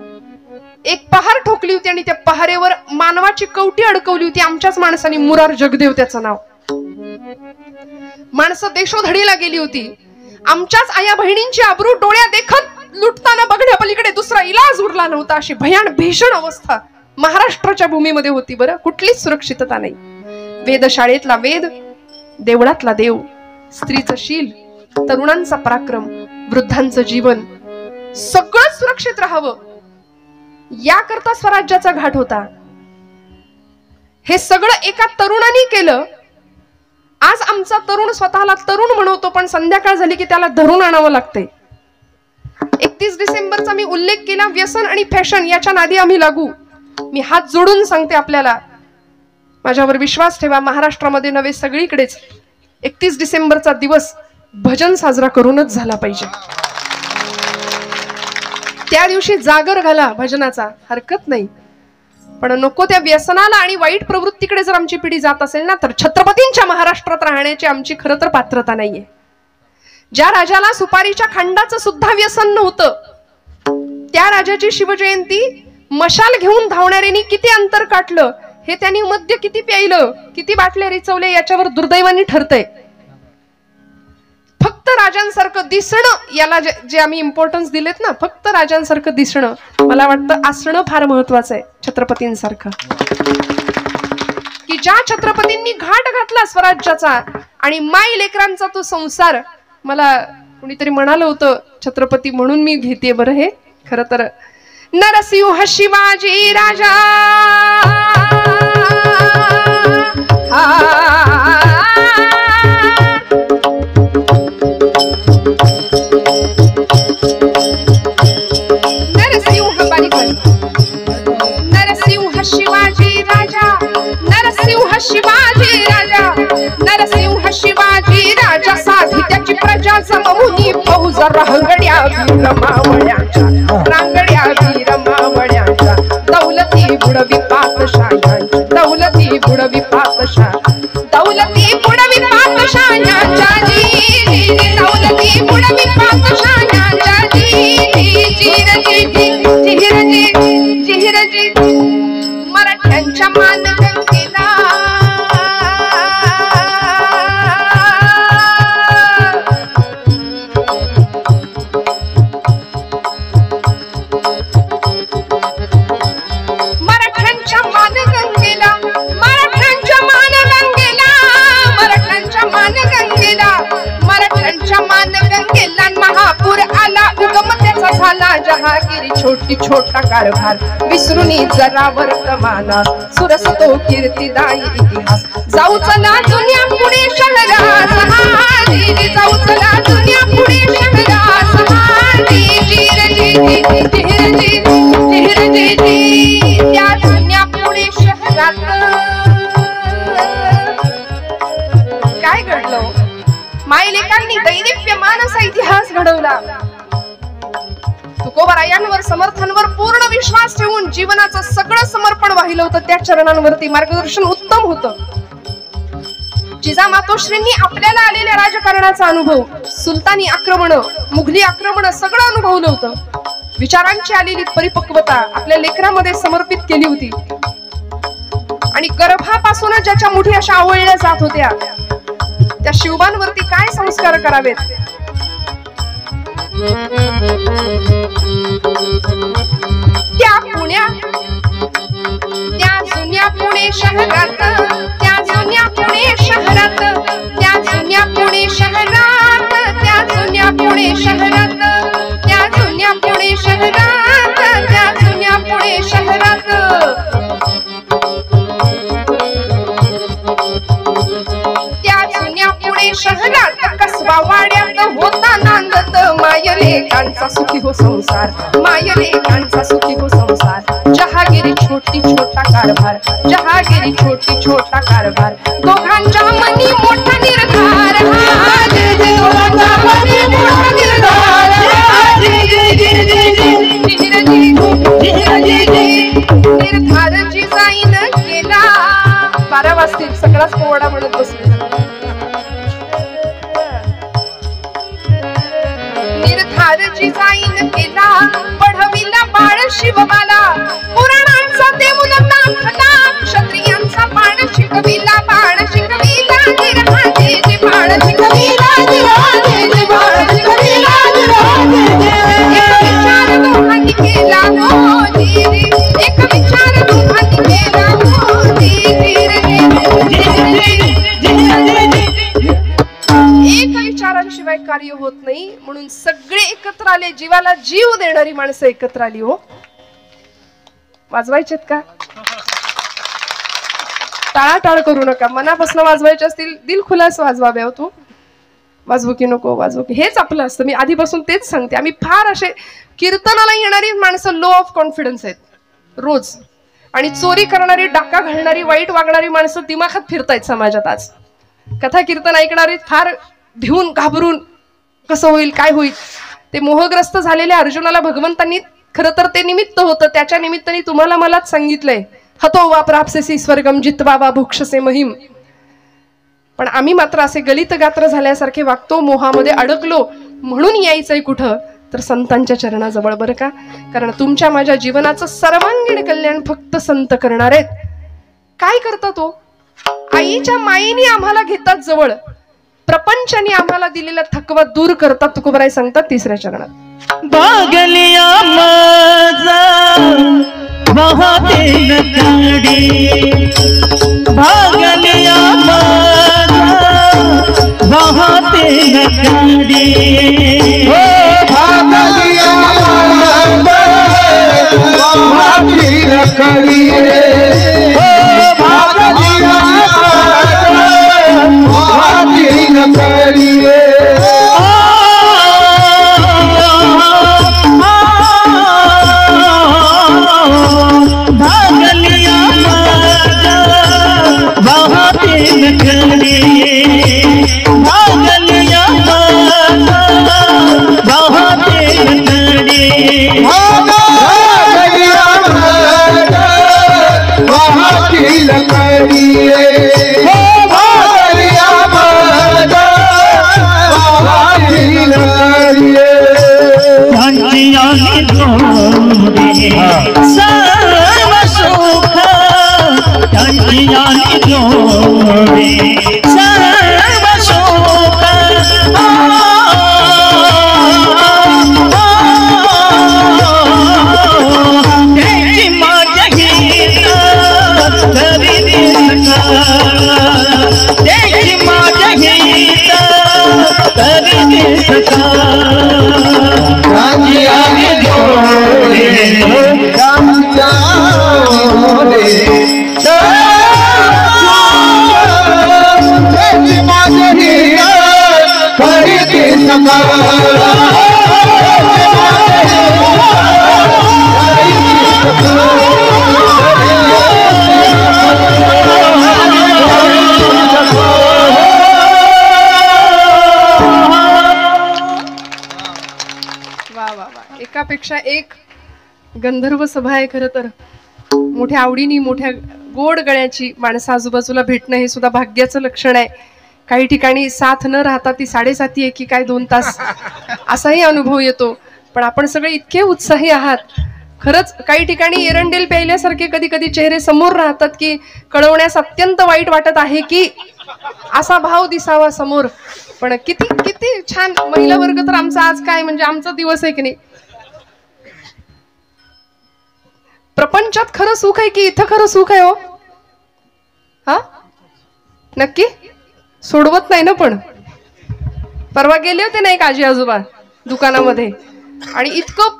एक पहार ठोकली होती आणि त्या पहारेवर मानवाची कवटी अडकवली होती. आमच्याच माणसाने, मुरार जगदेव त्याचं नाव. माणसं देशोधडीला गेली होती. आमच्याच आया बहिणींची आबरू डोळ्या देखत लुटताना बघण्यापलीकडे दुसरा इलाज उरला नव्हता. अशी भीषण अवस्था महाराष्ट्राच्या भूमीमध्ये होती. बरं, कुठलीच सुरक्षितता नाही. वेधशाळेतला वेद, देवळातला देव, स्त्रीचं शील, तरुणांचा पराक्रम, वृद्धांचं जीवन सगळं सुरक्षित राहावं याकरता स्वराज्याचा घाट होता. हे सगळं एका तरुणाने केलं. आज आमचा तरुण स्वतःला तरुण म्हणवतो, पण संध्याकाळ झाली की त्याला धरून आणावं लागते. 31 डिसेंबरचा मी उल्लेख केला. व्यसन आणि फॅशन याच्या नादी आम्ही लागू. मी हात जोडून सांगते आपल्याला, माझ्यावर विश्वास ठेवा. महाराष्ट्रामध्ये नव्हे सगळीकडेच 31 डिसेंबरचा दिवस भजन साजरा करूनच झाला पाहिजे. त्या दिवशी जागर घाला भजनाचा, हरकत नाही, पण नको त्या व्यसनाला आणि वाईट प्रवृत्तीकडे जर आमची पिढी जात असेल ना, तर छत्रपतींच्या महाराष्ट्रात राहण्याची आमची खरं तर पात्रता नाहीये. ज्या राजाला सुपारीच्या खांडाचं सुद्धा व्यसन नव्हतं, त्या राजाची शिवजयंती मशाल घेऊन धावणाऱ्यांनी किती अंतर काटलं, हे त्यांनी मद्य किती प्यायलं, किती बाटल्या रिचवले याच्यावर दुर्दैवाने ठरतंय. फक्त राजांसारखं दिसणं याला जे आम्ही इम्पॉर्टन्स दिलेत ना, फक्त राजांसारखं दिसणं, मला वाटतं असणं फार महत्वाचं आहे छत्रपतींसारखं. की ज्या छत्रपतींनी घाट घातला स्वराज्याचा आणि माई लेकरांचा तो संसार. मला कुणीतरी म्हणालं होतं छत्रपती म्हणून मी घेते बरं हे, खरं तर नरसिंह शिवाजी राजा नरसिंह शिवाजी राजा, नरसिंह शिवाजी राजा, नरसिंह शिवाजी राजा. साधी त्याची प्रजा जमवून फौज रांगड्या वीर मावळ्यांच्या, रांगड्या वीर मावळ्यांच्या. दौलती बुडवी पातशाह्यांच्या, दौलती बुडवी पातशाह, दौलती बुडवी पातशाह्यांच्या जी, दौलती बुडवी पातशाह्यांच्या जी, जिहिरजी मराठ्यांच्या मानगंगेला. मराठ्यांच्या मानगंगेला, मराठ्यांच्या मानगंगेला, मराठ्यांच्या मानगंगेला, मराठ्यांच्या मानगंगेला. महापूर आला उगम त्याचा झाला जहागिरी, छोटी छोटा कारभार विसरूनी जरा वर्तमाना. सुरस तो कीर्तिदायी इतिहास. जाऊ चला जुन्या पुणे शहरात, जाऊ चला जुन्या पुणे शहरात. त्या जुन्या पुणे शहरात काय घडलं? मायलेकांनी दैदिप्यमान असा इतिहास घडवला. तुकोबरायांवर समर्थांवर पूर्ण विश्वास ठेवून जीवनाचं सगळं समर्पण वाहिलं होतं. त्या चरणांवरती मार्गदर्शन उत्तम होतं. जिजामातोश्रींनी आपल्याला आलेल्या राजकारणाचा अनुभव, सुलतानी आक्रमण, मुघली आक्रमण सगळं अनुभवलं होतं. विचारांची आलेली परिपक्वता आपल्या लेकरामध्ये समर्पित केली होती. आणि गर्भापासूनच ज्याच्या मुठी अशा आवळल्या जात होत्या, त्या शिवबांवरती काय संस्कार करावेत. त्या पुण्या, त्या जुन्या पुणे शहरात, त्या जुन्या पुणे शहरात, त्या जुन्या पुणे शहरात, त्या जुन्या पुणे शहरात, त्या जुन्या पुणे शहरात, त्या जुन्या पुणे शहरात. त्या जुन्या पुणे शहरात कसबा वाड्यात होता नांदत. मायलेकांचा सुखी हो संसार, मायलेकांचा सुखी हो संसार. जहागिरी छोटी छोटा कारभार, जहागिरी छोटी छोटा कारभार. दोघांच्या मनी मोठा निर्धार, दोघांच्या मनी मोठा निर्धार. निर्धार जिजाईन केला. 12 वाजतील, सगळाच पोवाडा म्हणत बसले. निर्धार जिजाईन केला, पढविला बाळ शिवबाला. पुराणांचा देऊन दाखला, क्षत्रियांचा बाण शिकविला, बाण शिकविला. निर्धारेचे बाण शिकविला, निर्धारेचे बाण शिकविला. एक विचार दोघांनी केला हो धीरे, एक विचार दोघांनी केला हो धीरे. एक विचारांशिवाय कार्य होत नाही, म्हणून सगळे एकत्र आले, जीवाला जीव देणारी माणसं एकत्र आली. हो, वाजवायचेत का? टाळाटाळ करू नका, मनापासून वाजवायचे असतील दिलखुलास वाजवाव्या. तू वाजवू की नको वाजवू की, हेच आपलं असतं. मी आधीपासून तेच सांगते. आम्ही फार असे कीर्तनाला येणारी माणसं लो ऑफ कॉन्फिडन्स आहेत रोज, आणि चोरी करणारी, डाका घालणारी, वाईट वागणारी माणसं दिमाखात फिरतायत समाजात आज. कथा कीर्तन ऐकणारी फार भिवून घाबरून कसं होईल काय होईल. ते मोहग्रस्त झालेल्या अर्जुनाला भगवंतांनी खरं तर ते निमित्त होतं, त्याच्या निमित्ताने तुम्हाला मलाच सांगितलंय, हतो वा प्राप्सेसी स्वर्गम जित्वा वा भुक्षसे महिम. पण आम्ही मात्र असे गलित गात्र झाल्यासारखे वागतो, मोहामध्ये अडकलो. म्हणून यायचंय कुठं तर संतांच्या चरणाजवळ, बरं का? कारण तुमच्या माझ्या जीवनाचं सर्वांगीण कल्याण फक्त संत करणार आहेत. काय करता तो? आईच्या माईने आम्हाला घेतात जवळ, प्रपंचाने आम्हाला दिलेला थकवा दूर करतात. तुकोबराय सांगतात तिसऱ्या चरणात, भागलिया माझा वाहते नदी, भागलिया माझा वाहते नदी, भागलिया माझा वाहते नदी, भागलिया वाहते नदी. सर्व सुख त्यांची जोडे, सर्व सुख त्यांची माझ्या गीत तरी दिसता, त्यांची माझ्या गीत तरी दिसता. एकापेक्षा एक गंधर्व सभा आहे. खरं तर मोठ्या आवडीनी, मोठ्या गोड गळ्याची माणसं आजूबाजूला भेटणं हे सुद्धा भाग्याचं लक्षण आहे. काही ठिकाणी साथ न राहता ती साडेसाती आहे की काय 2 तास असाही अनुभव येतो. पण आपण सगळे इतके उत्साही आहात. खरंच काही ठिकाणी एरंडेल प्यायल्यासारखे कधी कधी चेहरे समोर राहतात की कळवण्यास अत्यंत वाईट वाटत आहे की असा भाव दिसावा समोर. पण किती किती छान महिला वर्ग तर आमचा आज काय म्हणजे आमचा दिवस आहे की नाही. प्रपंचात खरं सुख आहे की इथं खरं सुख आहे? हो, हा नक्की सोडवत नाही ना. पण परवा गेले होते ना एक आजी आजोबा दुकानामध्ये, आणि इतकं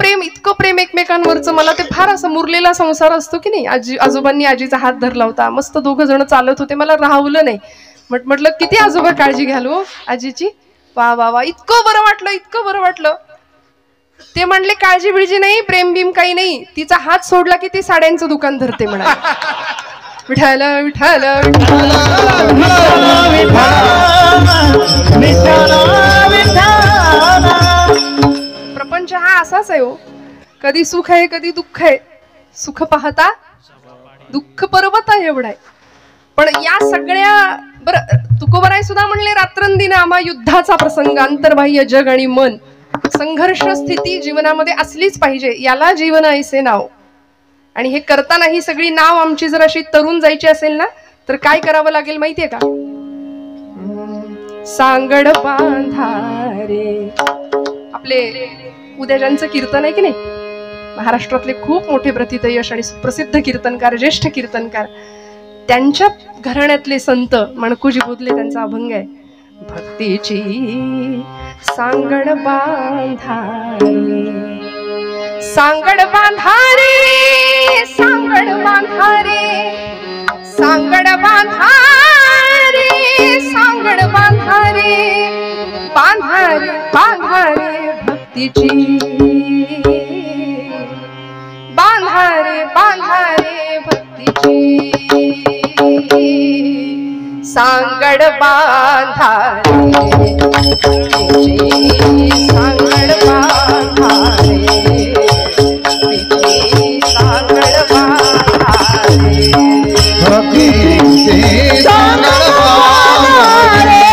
प्रेम एकमेकांवरचं. मला ते फार असं मुरलेला संसार असतो की नाही. आजी आजोबांनी आजीचा हात धरला होता, मस्त 2 जण चालत होते. मला राहवलं नाही. म्हटलं किती आजोबा काळजी घ्याल हो आजीची. वा वा वा, इतकं बरं वाटलं, इतकं बरं वाटलं. ते म्हणले काळजी बिळजी नाही, प्रेम बिम काही नाही. तिचा हात सोडला की ती साड्यांचं दुकान धरते म्हणा. विठाल विठाल प्रपंच हा असाच आहे हो. कधी सुख आहे कधी दुःख आहे. सुख पाहता दुःख पर्वत आहे एवढा आहे. पण या सगळ्या बरं तुकोबराय सुद्धा म्हणले रात्रंदिन आम्हा युद्धाचा प्रसंग, अंतर्बाह्य जग आणि मन, संघर्ष स्थिती जीवनामध्ये असलीच पाहिजे. याला जीवन ऐसे नाव. आणि हे करताना ही सगळी नाव आमची जर अशी तरुण जायची असेल ना तर काय करावं लागेल माहितीये का? सांगड बांधारे. आपले उद्या ज्यांचं कीर्तन आहे की नाही, महाराष्ट्रातले खूप मोठे प्रथितयश आणि सुप्रसिद्ध कीर्तनकार, ज्येष्ठ कीर्तनकार त्यांच्या घराण्यातले संत मणकुजी बुधले त्यांचा अभंग आहे. भक्तीची सांगड बांधारी, सांगड बांधारी, सांगड बांधारी, सांगड बांधारी, सांगड बांधारी, बांधारी बांधारी भक्तीची, बांधारी बांधारी भक्तीची, सांगड बांधारी, सांगड बांधारी, सांगड बांधारी, भक्तीची सांगड बांधारी,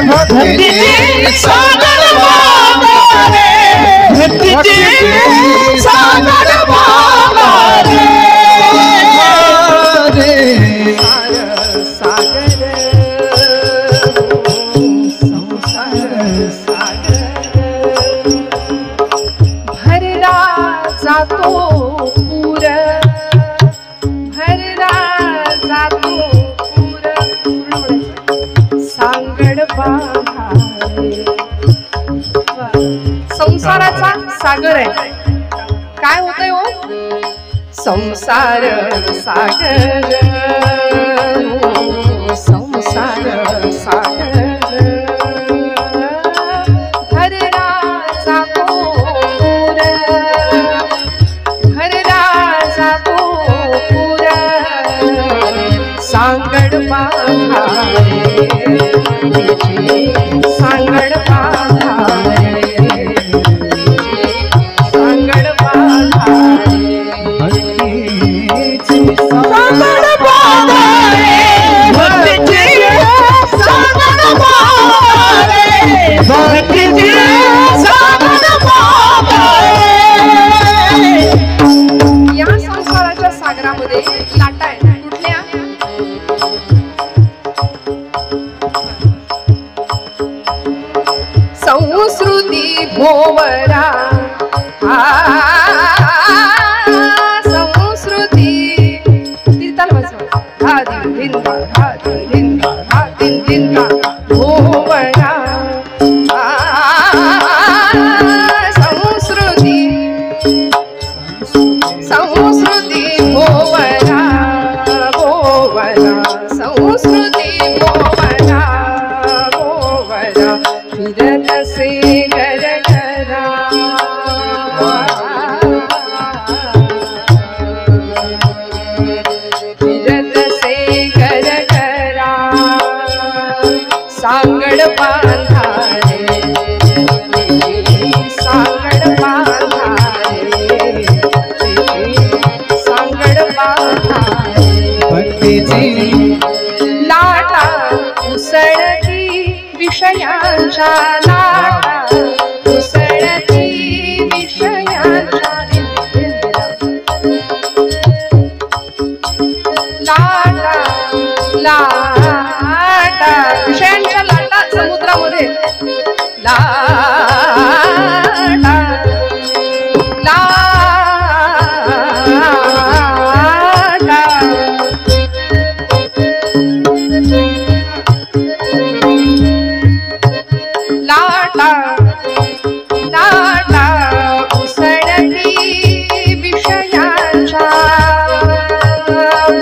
भक्तीची सांगड बांधारी, भक्तीची सांगड बांधारी, जातो पूर, भरला जातो पूर, सांगड बांधारी. संसाराचा सागर आहे. काय होतंय हो? संसार सागर, संसार सागर, भरला जातो पूर, भरला जातो पूर, सांगड बांधारी, सांगड बांधारी, सांगड बांधारी, सांगड बांधारी, भक्तीची सांगड बांधारी, भक्तीची सांगड बांधारी. या संसाराच्या सागरामध्ये लाटा आहेत. कुठल्या? संस्कृती भोवरा, संस्कृती तीर्थाल वाजवा, हा दिन दिंदा, हा दिन दिंदा, हा दिन दिंदा भोवरा, संस्कृती, संस्कृती भोवरा, भोवरा, संस्कृती भोवरा, भोवरा, फिरत से कर करा, फिरत से कर करा, सांगड बांधारी, सांगड बांधारी, सांगड बांधारी, भक्तीची लाटा उसळती, विषयांच्या लाटा उसळती, विषयांच्या लाटा, लाटा, विषयांच्या लाटा समुद्रामध्ये, लाटा, लाटा, लाटा, लाटा उसळती, विषयांच्या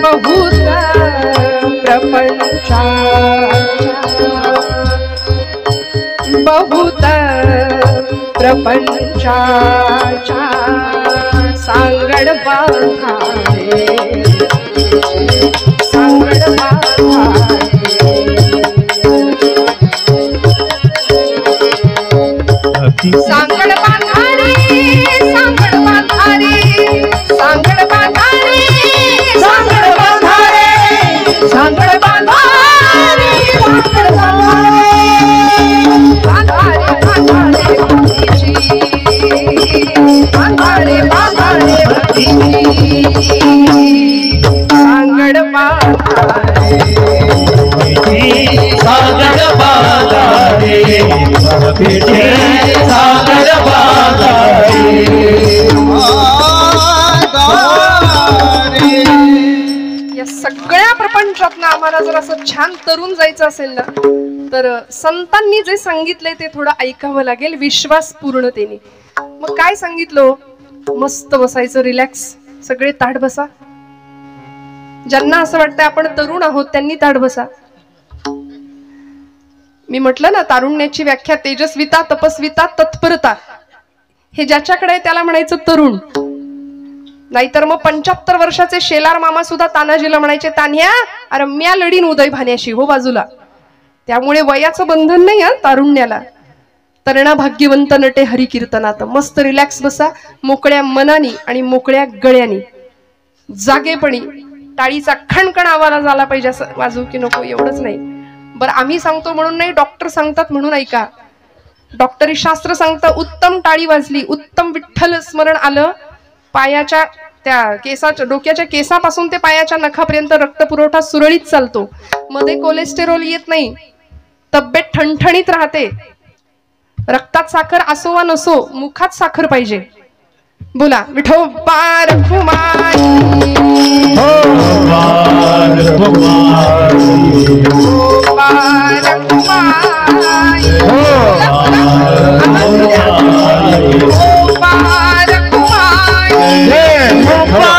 बहुत प्रपंचा, बहुत प्रपंचाच्या, सांगड बांधारी, सांगड बांधारी, सांगड बांधारी, सांगड बांधारी, सांगड बांधारी, सांगड बांधारी, सांगड बांधारी, सांगड बांधारी, बांधारी भक्तीची, बांधारी बांधारी भक्तीची, सांगड बांधारी, सांगड बांधारी, भक्तीची सांगड बांधारी. या सगळ्या तुम्हाला जर असं छान तरुण जायचं असेल ना, तर संतांनी जे सांगितलंय ते थोडं ऐकावं लागेल विश्वास पूर्णतेने. मग काय सांगितलं? मस्त बसायचं, रिलॅक्स, सगळे ताठ बसा. ज्यांना असं वाटतंय आपण तरुण आहोत त्यांनी ताठ बसा. मी म्हटलं ना, तारुण्याची व्याख्या तेजस्विता, तपस्विता, तत्परता. हे ज्याच्याकडे आहे त्याला म्हणायचं तरुण. नाहीतर मग 75 वर्षाचे शेलार मामा सुद्धा तानाजीला म्हणायचे, तान्ह्या अरे म्या लढीन उदय भाण्याशी, हो बाजूला. त्यामुळे वयाचं बंधन नाही हा तारुण्याला. तरणा भाग्यवंत नटे हरी कीर्तनात. मस्त रिलॅक्स बसा, मोकळ्या मनानी आणि मोकळ्या गळ्यानी, जागेपणी. टाळीचा खणखण आवाज झाला पाहिजे, असं वाजू की नको एवढंच नाही. बरं, आम्ही सांगतो म्हणून नाही, डॉक्टर सांगतात म्हणून ऐका. डॉक्टरी शास्त्र सांगतं, उत्तम टाळी वाजली, उत्तम विठ्ठल स्मरण आलं, पायाच्या त्या केसाच्या, डोक्याच्या केसापासून ते पायाच्या नखापर्यंत रक्तपुरवठा सुरळीत चालतो, मध्ये कोलेस्टेरॉल येत नाही, तब्येत ठणठणीत राहते. रक्तात साखर असो वा नसो, मुखात साखर पाहिजे. बोला विठोबा रखुमाई, विठोबा रखुमाई, विठोबा रखुमाई, विठोबा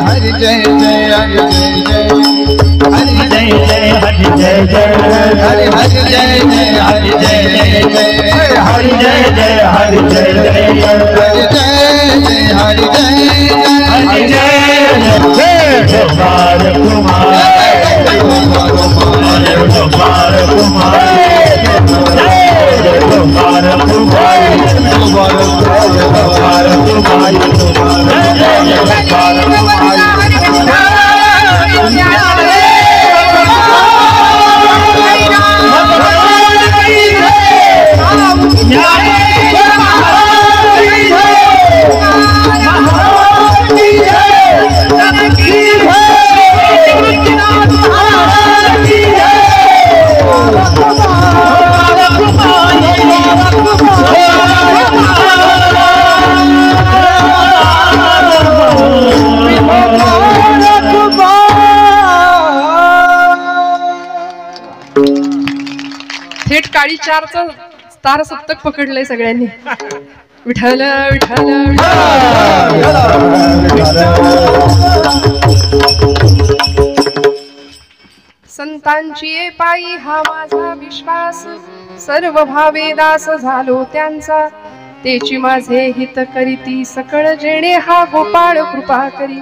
हरि जय जय, हरि जय जय, हरि जय जय, हरि जय जय, हरि जय जय, हरि हरि जय जय, हरि जय जय, हरि जय जय, हरि जय जय, हरि जय जय, हरि जय हरि जय जय, गोपाल कुमार, गोपाल कुमार, गोपाल कुमार, गोपाल कुमार, थेट काळी चारचं तार सप्तक पकडलंय सगळ्यांनी. विठ्ठल विठ्ठल संतांची पायी हा माझा विश्वास, सर्व भावे दास झालो त्यांचा. तेची माझे हित करीती सकळ जेणे हा गोपाळ कृपा करी.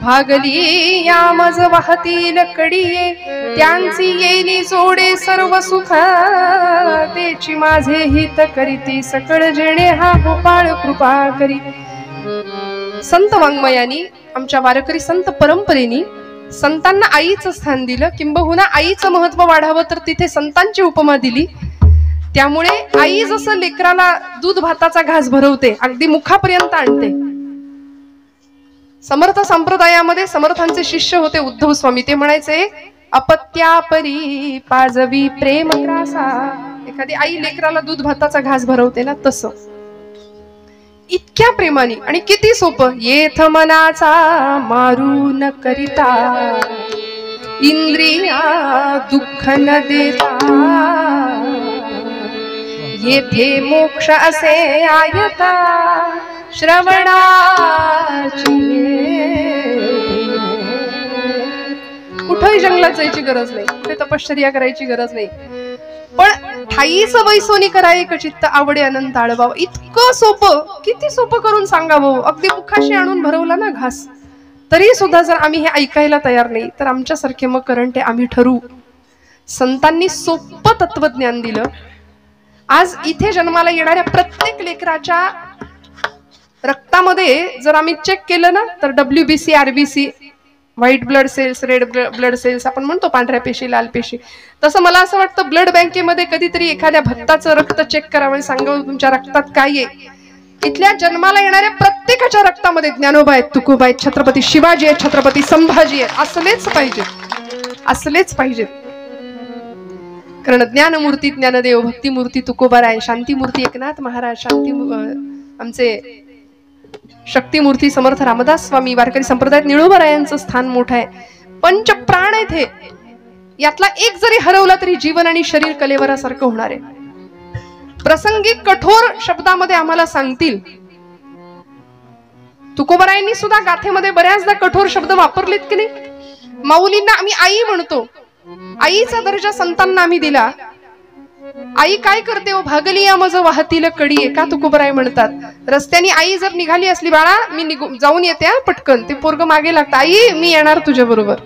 भागली या मज वाहतील कडिये, त्यांची येली जोडे सर्व सुख. तेची माझे हित करीती सकळ जेणे हा गोपाळ कृपा करी. संत वाङ्मयानी, आमच्या वारकरी संत परंपरेनी संतांना आईचं स्थान दिलं, किंबहुना आईचं महत्व वाढावं तर तिथे संतांची उपमा दिली. त्यामुळे आई जसं लेकराला दूध भाताचा घास भरवते, अगदी मुखापर्यंत आणते. समर्थ संप्रदायामध्ये समर्थांचे शिष्य होते उद्धव स्वामी. ते म्हणायचे, अपत्यापरी पाजवी प्रेम ग्रासा. एखादी आई लेकराला दूध भाताचा घास भरवते ना, तसं इतक्या प्रेमाने. आणि किती सोपं. येथ मनाचा मारू न करिता, इंद्रिया दुःख न देता. येथे मोक्ष असे आयता, श्रवणाची. कुठेही जंगलात जायची गरज नाही, कुठे तपश्चर्या करायची गरज नाही. पण ठाईच वैसोनी कराय चित्त आवडे अनंत आळवावं. इतकं सोपं, किती सोपं करून सांगावं. अगदी मुखाशी आणून भरवला ना घास, तरी सुद्धा जर आम्ही हे ऐकायला तयार नाही तर आमच्यासारखे मग करंटे आम्ही ठरू. संतांनी सोपं तत्वज्ञान दिलं. आज इथे जन्माला येणाऱ्या प्रत्येक लेकराच्या रक्तामध्ये जर आम्ही चेक केलं ना, तर WBC, RBC, white blood cells, red blood cells, आपण म्हणतो पांढऱ्या पेशी, लाल पेशी, तसं मला असं वाटतं ब्लड बँकेमध्ये कधीतरी एखाद्या भक्ताचं रक्त चेक करावं आणि सांगावं तुमच्या रक्तात काय आहे. इथल्या जन्माला येणाऱ्या प्रत्येकाच्या रक्तामध्ये ज्ञानोबा आहेत, तुकोबा आहेत, छत्रपती शिवाजी आहेत, छत्रपती संभाजी आहेत. असलेच पाहिजेत, असलेच पाहिजेत. कारण ज्ञानमूर्ती ज्ञानदेव, भक्तिमूर्ती तुकोबाराय, शांतीमूर्ती एकनाथ महाराज, आमचे शक्तिमूर्ती समर्थ रामदास स्वामी, वारकरी संप्रदायात निळोबारायांचं स्थान मोठं आहे. पंचप्राण आहेत हे. यातला एक जरी हरवला तरी जीवन आणि शरीर कलेवरासारखं होणार आहे. प्रसंगी कठोर शब्दामध्ये आम्हाला सांगतील. तुकोबारायांनी सुद्धा गाथेमध्ये बऱ्याचदा कठोर शब्द वापरलेत की नाही. माऊलींना आम्ही आई म्हणतो, आईचा दर्जा संतांना आम्ही दिला. आई काय करते हो, भागली या मज वाहतील कडी, का तुकोबाराय म्हणतात. रस्त्याने आई जर निघाली असली, बाळा मी जाऊन येते पटकन, ते पोरग मागे लागतं, आई मी येणार तुझ्या बरोबर,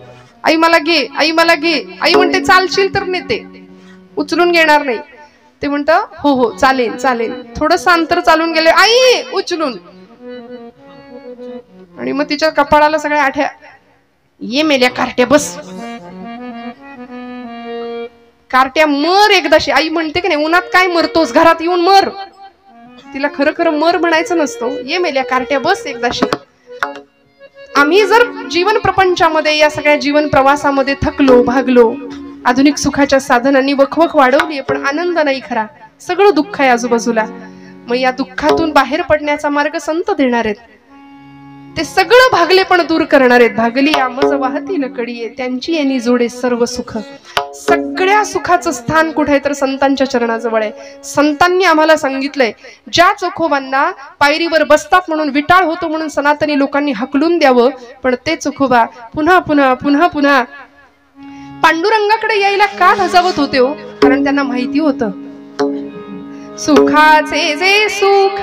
आई मला घे, आई मला घे. आई म्हणते चालशील तर नेते, उचलून घेणार नाही. ते म्हणत हो हो चालेल चालेल. थोडस अंतर चालून गेले, आई उचलून, आणि मग तिच्या कपाळाला सगळ्या आठ्या, ये मेल्या कार्ट्या बस, कार्ट्या मर एकदाशी. आई म्हणते की नाही, उन्हात काय मरतोस, घरात येऊन मर. तिला खरं खरं मर म्हणायचं नसतं, ये मेल्या कार्ट्या बस एकदाशी. आम्ही जर जीवन प्रपंचामध्ये, या सगळ्या जीवन प्रवासामध्ये थकलो, भागलो, आधुनिक सुखाच्या साधनांनी वखवख वाढवली, पण आनंद नाही खरा, सगळं दुःख आहे आजूबाजूला. मग या दुःखातून बाहेर पडण्याचा मार्ग संत देणार आहेत. ते सगळं भागले पण दूर करणार आहेत. भागली आमज वाहतील कडी, त्यांची यांनी जोडे सर्व सुख. सगळ्या सुखाचं स्थान कुठे आहे तर संतांच्या चरणाजवळ आहे. संतांनी आम्हाला सांगितलंय, ज्या चोखोबांना पायरीवर बसतात म्हणून, विटाळ होतो म्हणून सनातनी लोकांनी हकलून द्यावं, पण ते चोखोबा पुन्हा पुन्हा पुन्हा पुन्हा पांडुरंगाकडे यायला का धजावत होते हो. कारण त्यांना माहिती होतं, सुखाचे जे सुख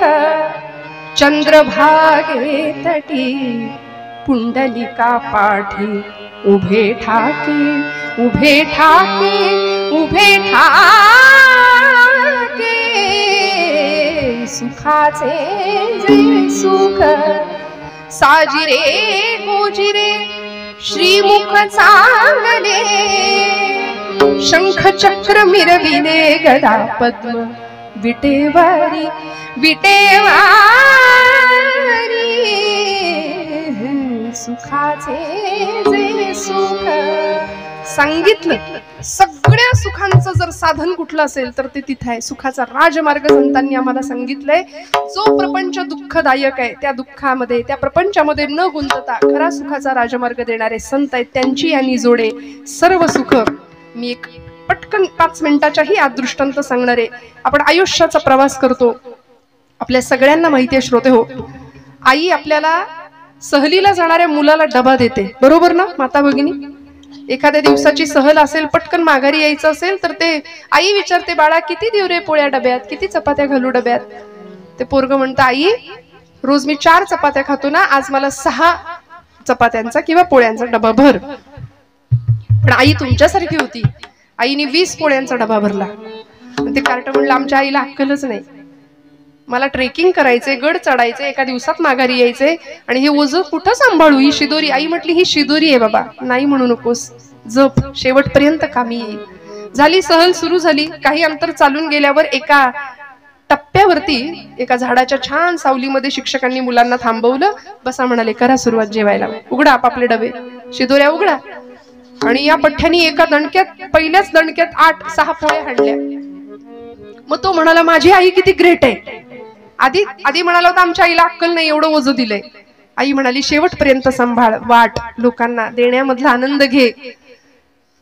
चंद्रभागे तटी, पुंडलिका पाठी उभे ठाके, उभे ठाके, उभे ठाके. सुखाचे जे सुख साजिरे गोजिरे, श्रीमुख चांगले, शंख चक्र मिरविले, गदा पद्म विटेवारी, विटेवारी. सुखाचे जे सुख सांगितलं. सगळ्या सुखांचं जर साधन कुठलं असेल तर ते तिथे आहे. सुखाचा राजमार्ग संतांनी आम्हाला सांगितलंय. जो प्रपंच दुःखदायक आहे, त्या दुःखामध्ये, त्या प्रपंचामध्ये न गुंतता खरा सुखाचा राजमार्ग देणारे संत आहेत. त्यांची यांनी जोडे सर्व सुख. मी एक पटकन 5 मिनिटाच्याही आत दृष्टांत सांगणार आहे. आपण आयुष्याचा प्रवास करतो, आपल्या सगळ्यांना माहिती आहे श्रोते हो, आई आपल्याला सहलीला जाणाऱ्या मुलाला डबा देते, बरोबर ना माता भगिनी. एखाद्या दिवसाची सहल असेल, पटकन माघारी यायचं असेल तर ते आई विचारते, बाळा किती देऊ रे पोळ्या डब्यात, किती चपात्या घालू डब्यात. ते पोरग म्हणतं, आई रोज मी 4 चपात्या खातो ना, आज मला 6 चपात्यांचा किंवा पोळ्यांचा डबा भर. पण आई तुमच्यासारखी होती, आईने 20 पोळ्यांचा डबा भरला. ते कार्ट म्हणलं, आमच्या आईला अक्कलच नाही, मला ट्रेकिंग करायचंय, गड चढायचे, एका दिवसात माघारी यायचंय, आणि हे ओझ कुठं सांभाळू, ही शिदोरी. आई म्हटली, ही शिदोरी आहे बाबा, नाही म्हणू नकोस, जप, शेवटपर्यंत कामी येईल. झाली सहल सुरू झाली. काही अंतर चालून गेल्यावर एका टप्प्यावरती एका झाडाच्या छान सावलीमध्ये शिक्षकांनी मुलांना थांबवलं. बसा म्हणाले, करा सुरुवात जेवायला, उघडा आपापले डबे, शिदोऱ्या उघडा. आणि या पठ्ठ्यानी एका दणक्यात, पहिल्याच दणक्यात 8-6 पोळ्या हाणल्या. मग तो म्हणाला, माझी आई किती ग्रेट आहे. आधी म्हणाला होता, आमच्या आईला अक्कल नाही, एवढं ओझं दिलंय. आई म्हणाली, शेवटपर्यंत सांभाळ, वाट, लोकांना देण्यामधला आनंद घे.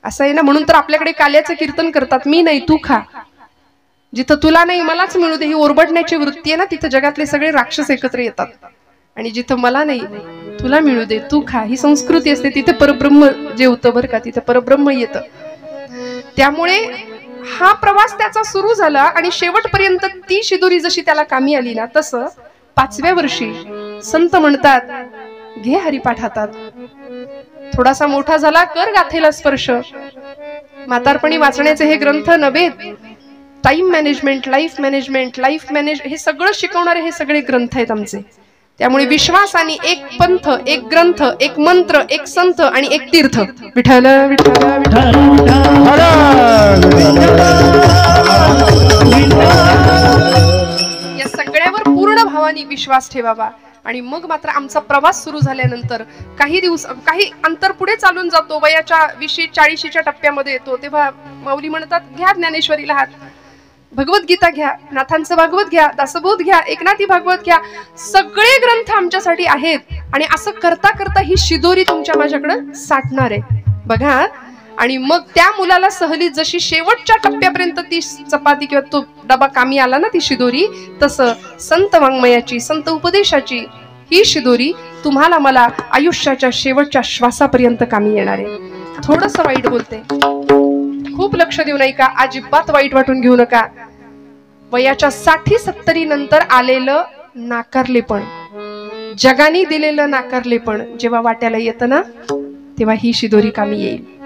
असं आहे ना, म्हणून तर आपल्याकडे काल्याचं कीर्तन करतात, मी नाही तू खा. जिथं तुला नाही मलाच मिळू दे, ही ओरबडण्याची वृत्ती आहे ना, तिथं जगातले सगळे राक्षस एकत्र येतात. आणि जिथं मला नाही तुला मिळू दे, तू खा, ही संस्कृती असते. तिथे परब्रह्म जेवतं बरं का, तिथं परब्रह्म येतं. त्यामुळे हा प्रवास त्याचा सुरू झाला आणि शेवटपर्यंत ती शिदोरी जशी त्याला कामी आली ना, तसं 5व्या वर्षी संत म्हणतात, घे हरिपाठ हातात, थोडासा मोठा झाला कर गाथेला स्पर्श. म्हातारपणी वाचण्याचे हे ग्रंथ नव्हे, टाइम मॅनेजमेंट, लाईफ मॅनेजमेंट, हे सगळं शिकवणारे हे सगळे ग्रंथ आहेत आमचे. त्यामुळे विश्वासाने एक पंथ, एक ग्रंथ, एक मंत्र, एक संत आणि एक तीर्थ. विठ्ठल विठ्ठल या सगळ्यावर पूर्ण भावाने आणि विश्वास ठेवावा. आणि मग मात्र आमचा प्रवास सुरू झाल्यानंतर काही अंतर पुढे चालून जातो, वयाच्या 20-40च्या टप्प्यामध्ये येतो, तेव्हा माऊली म्हणतात घ्या ज्ञानेश्वरीला हात, भगवद्गीता घ्या, नाथांचं भागवत घ्या, दासबोध घ्या, एकनाथी भागवत घ्या, सगळे ग्रंथ आमच्यासाठी आहेत. आणि असं करता करता ही शिदोरी तुमच्या माझ्याकडे साठणार आहे बघा. आणि मग त्या मुलाला सहली जशी शेवटच्या टप्प्यापर्यंत ती चपाती किंवा तो डबा कामी आला ना, ती शिदोरी, तसं संत वाङ्मयाची, संत उपदेशाची ही शिदोरी तुम्हाला मला आयुष्याच्या शेवटच्या श्वासापर्यंत कामी येणार आहे. थोडस वाईट बोलते, खूप लक्ष देऊ नका, अजिबात वाईट वाटून घेऊ नका. वयाच्या 60-70 नंतर आलेलं नाकारलेपण, जगाने दिलेलं नाकारलेपण जेव्हा वाट्याला येतं ना, तेव्हा ही शिदोरी कामी येईल.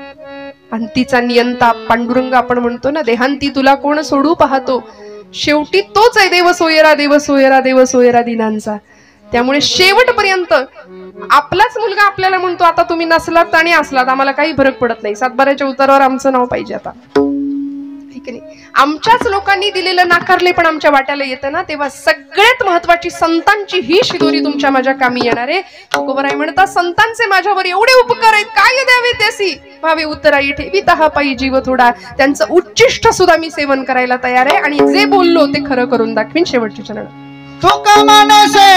आणि तिचा नियंता पांडुरंग आपण म्हणतो ना, देहांती तुला कोण सोडू पाहतो, शेवटी तोच आहे देव सोयरा, देव सोयरा, देव सोयरा दिनांचा. त्यामुळे शेवटपर्यंत आपलाच मुलगा आपल्याला म्हणतो आता तुम्ही नसलात आणि असलात आम्हाला काही फरक पडत नाही, 7-12च्या उतारावर आमचं नाव पाहिजे आता, ठीक नाही. आमच्याच लोकांनी दिलेलं नाकारले पण आमच्या वाट्याला येतं ना, तेव्हा सगळ्यात महत्वाची संतांची ही शिदोरी तुमच्या माझ्या कामी येणार आहे. तुकोबराय म्हणतात संतांचे माझ्यावर एवढे उपकार आहेत, काय द्यावे त्यासी भावे उतराई ठेवीत हा पायी जीव थोडा. त्यांचं उच्चिष्ट सुद्धा मी सेवन करायला तयार आहे आणि जे बोललो ते खरं करून दाखवीन. शेवटचे चरण तुका मनसे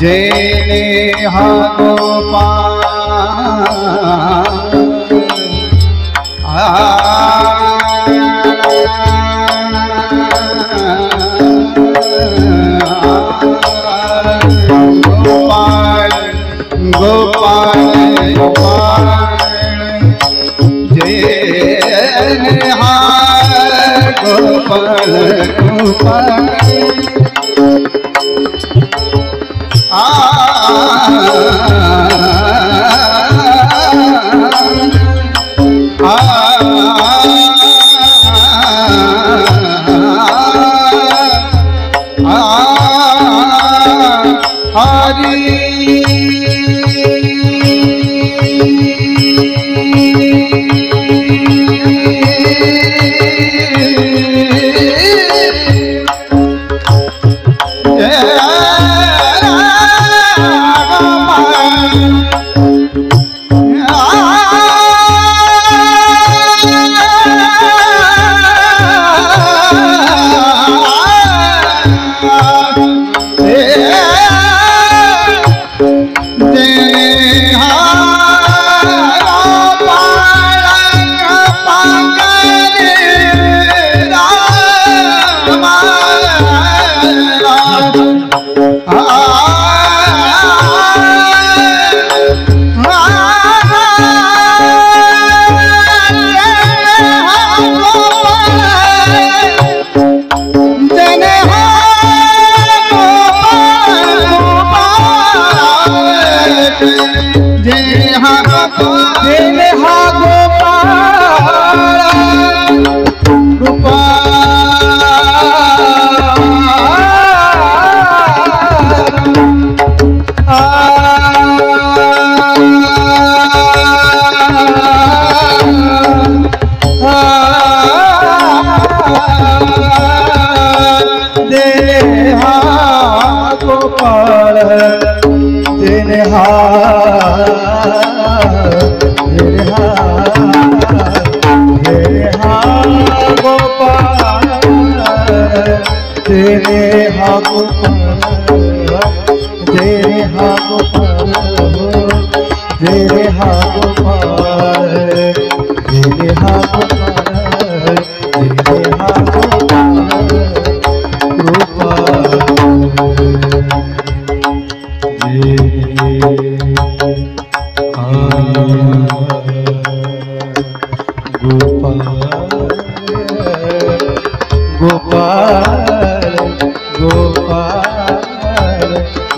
जेने हाथो गोपाल गोपाल गोपाल जेने हाथ गोपाल गोपाल हरी जेने हा गोपाल तेरे हा गोपाल तेरे हा गोपाल तेरे हा गोपाल तेरे हा गोपाल तेरे हा गोपाल गोपाल गोपाल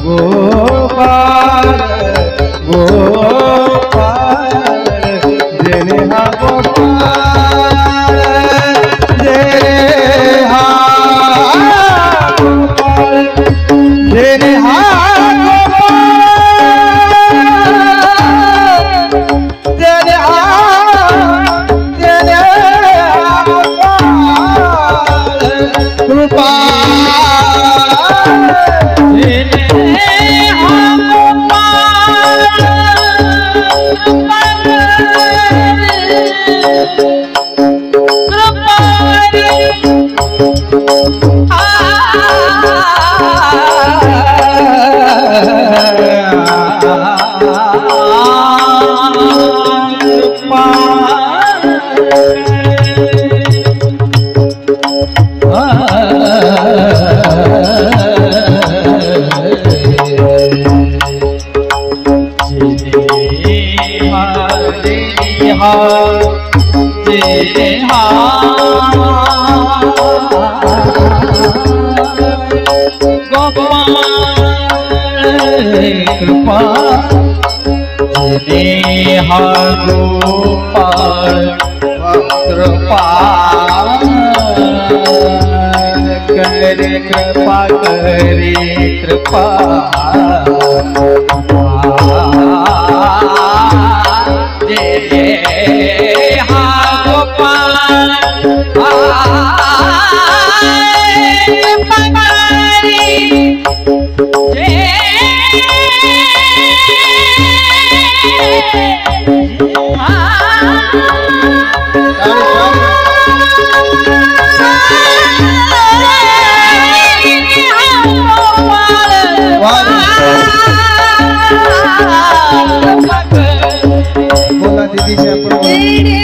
गोपाल गोपाल जेने हा गोपाल जेने हा गोपाल जेने हा कृपा हा गोपाल कृपा करे कृपा करे कृपा हा गोपाल बोला दीदी जी आपण जेने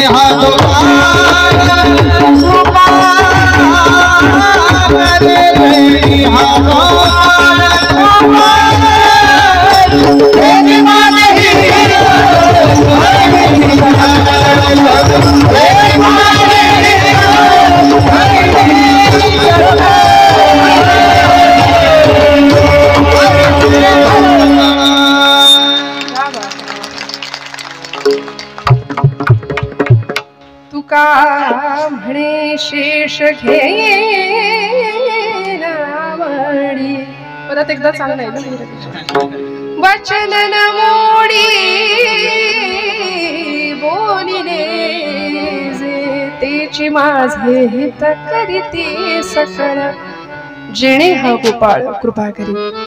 हा गोपाल गोपाल तेरे हा गोपाल तेरी मान ही तुका म्हणे शेष घेणावडी परत एकदा चांगलं आहे ना वचन न मोडी बोलिले जे तेची माझे हित करीती सकळ जेणे हा गोपाळ कृपा करी।